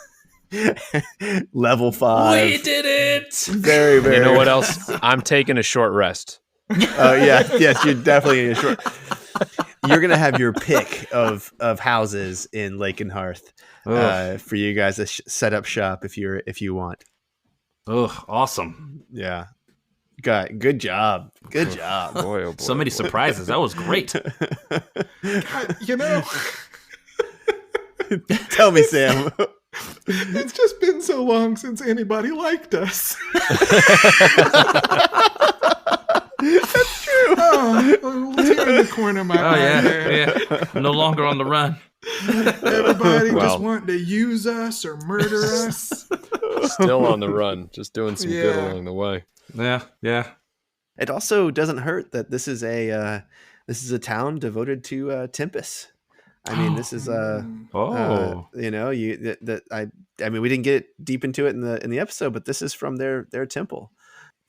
level 5. We did it. Very, very. You know what else? I'm taking a short rest. Oh yes, you're definitely in a short. You're gonna have your pick of houses in Lake and Hearth for you guys to set up shop if you want. Oh, awesome. Yeah, good job. Good job. Boy, oh boy. So many surprises. That was great. God, you know, Tell me, Sam. it's just been so long since anybody liked us. That's true. Oh, tear in the corner of my eye there. Yeah. No longer on the run. Everybody Well. just wanting to use us or murder us. Still on the run, just doing some good Yeah. along the way. Yeah. It also doesn't hurt that this is a town devoted to Tempest. I mean, this is you know, I mean, we didn't get deep into it in the episode, but this is from their temple.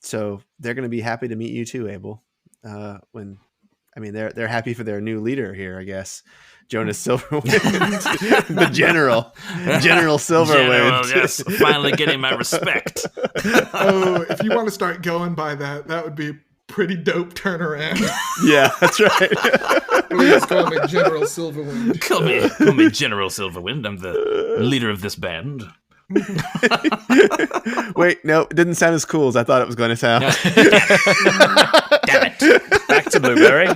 So they're going to be happy to meet you too, Abel. They're happy for their new leader here, I guess. Jonas Silverwind, the General Silverwind. General, yes, finally getting my respect. Oh, if you want to start going by that would be a pretty dope turnaround. Yeah, that's right. Please call me General Silverwind. Call me General Silverwind. I'm the leader of this band. Wait, no, it didn't sound as cool as I thought it was going to sound. Damn it. Back to Blueberry.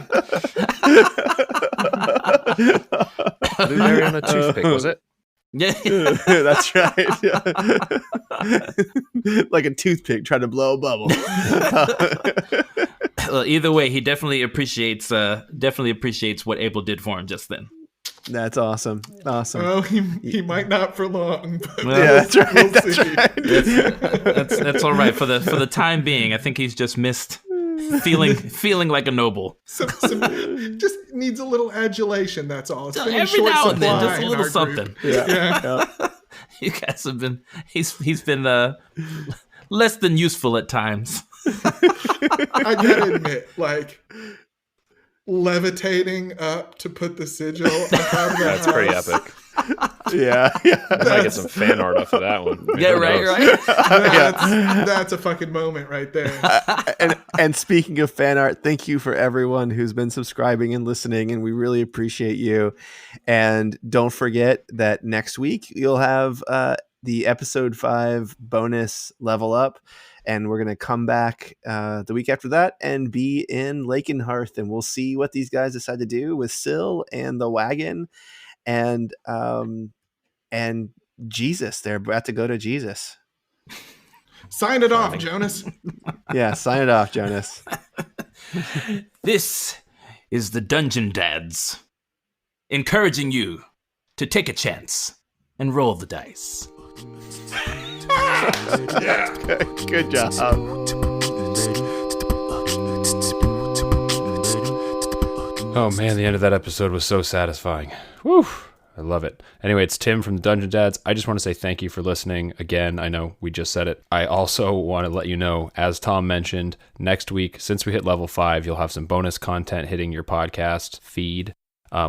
Blueberry on a toothpick, was it? Yeah. That's right. Like a toothpick trying to blow a bubble. Well, either way, he definitely appreciates what Abel did for him just then. That's awesome. Awesome. Oh, he might not for long. But Yeah, that's right. We'll That's see. right. That's all right for the time being. I think he's just missed feeling like a noble. Some just needs a little adulation. That's all. It's been in Every short now and then, supply just a in little our something. group. Yeah. You guys have been he's been less than useful at times. I gotta admit, like levitating up to put the sigil on top of the That's pretty house. epic. Yeah. I might get some fan art off of that one. Yeah, Who knows? right. That's a fucking moment right there. And speaking of fan art, thank you for everyone who's been subscribing and listening, and we really appreciate you. And don't forget that next week you'll have the episode 5 bonus level up, and we're gonna come back the week after that and be in Lake and Hearth, and we'll see what these guys decide to do with Syl and the wagon, and Jesus. They're about to go to Jesus. Sign it off, Jonas. Yeah, sign it off, Jonas. This is the Dungeon Dads, encouraging you to take a chance and roll the dice. Good job. Oh man, the end of that episode was so satisfying. Whew. I love it. Anyway, it's Tim from the Dungeon Dads. I just want to say thank you for listening. Again, I know we just said it. I also want to let you know, as Tom mentioned, next week, since we hit level 5, you'll have some bonus content hitting your podcast feed.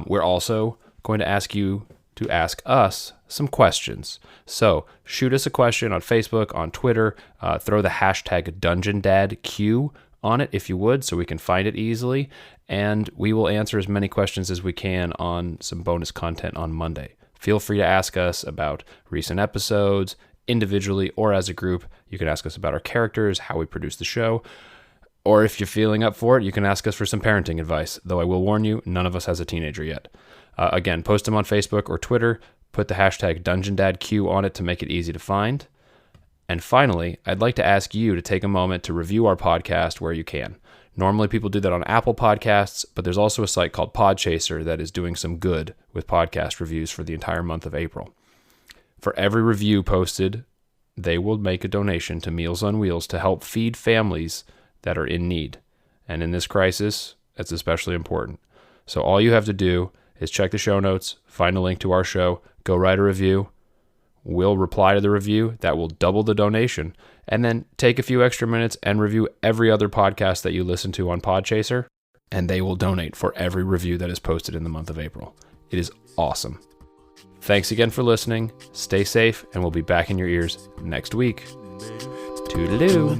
We're also going to ask you to ask us some questions. So shoot us a question on Facebook, on Twitter, throw the hashtag DungeonDadQ on it if you would, so we can find it easily, and we will answer as many questions as we can on some bonus content on Monday. Feel free to ask us about recent episodes, individually or as a group. You can ask us about our characters, how we produce the show, or if you're feeling up for it, you can ask us for some parenting advice, though I will warn you, none of us has a teenager yet. Again, post them on Facebook or Twitter, put the hashtag DungeonDadQ on it to make it easy to find. And finally, I'd like to ask you to take a moment to review our podcast where you can. Normally people do that on Apple Podcasts, but there's also a site called Podchaser that is doing some good with podcast reviews for the entire month of April. For every review posted, they will make a donation to Meals on Wheels to help feed families that are in need. And in this crisis, that's especially important. So all you have to do is check the show notes, find a link to our show, go write a review. We'll reply to the review. That will double the donation. And then take a few extra minutes and review every other podcast that you listen to on Podchaser, and they will donate for every review that is posted in the month of April. It is awesome. Thanks again for listening. Stay safe, and we'll be back in your ears next week. Toodaloo.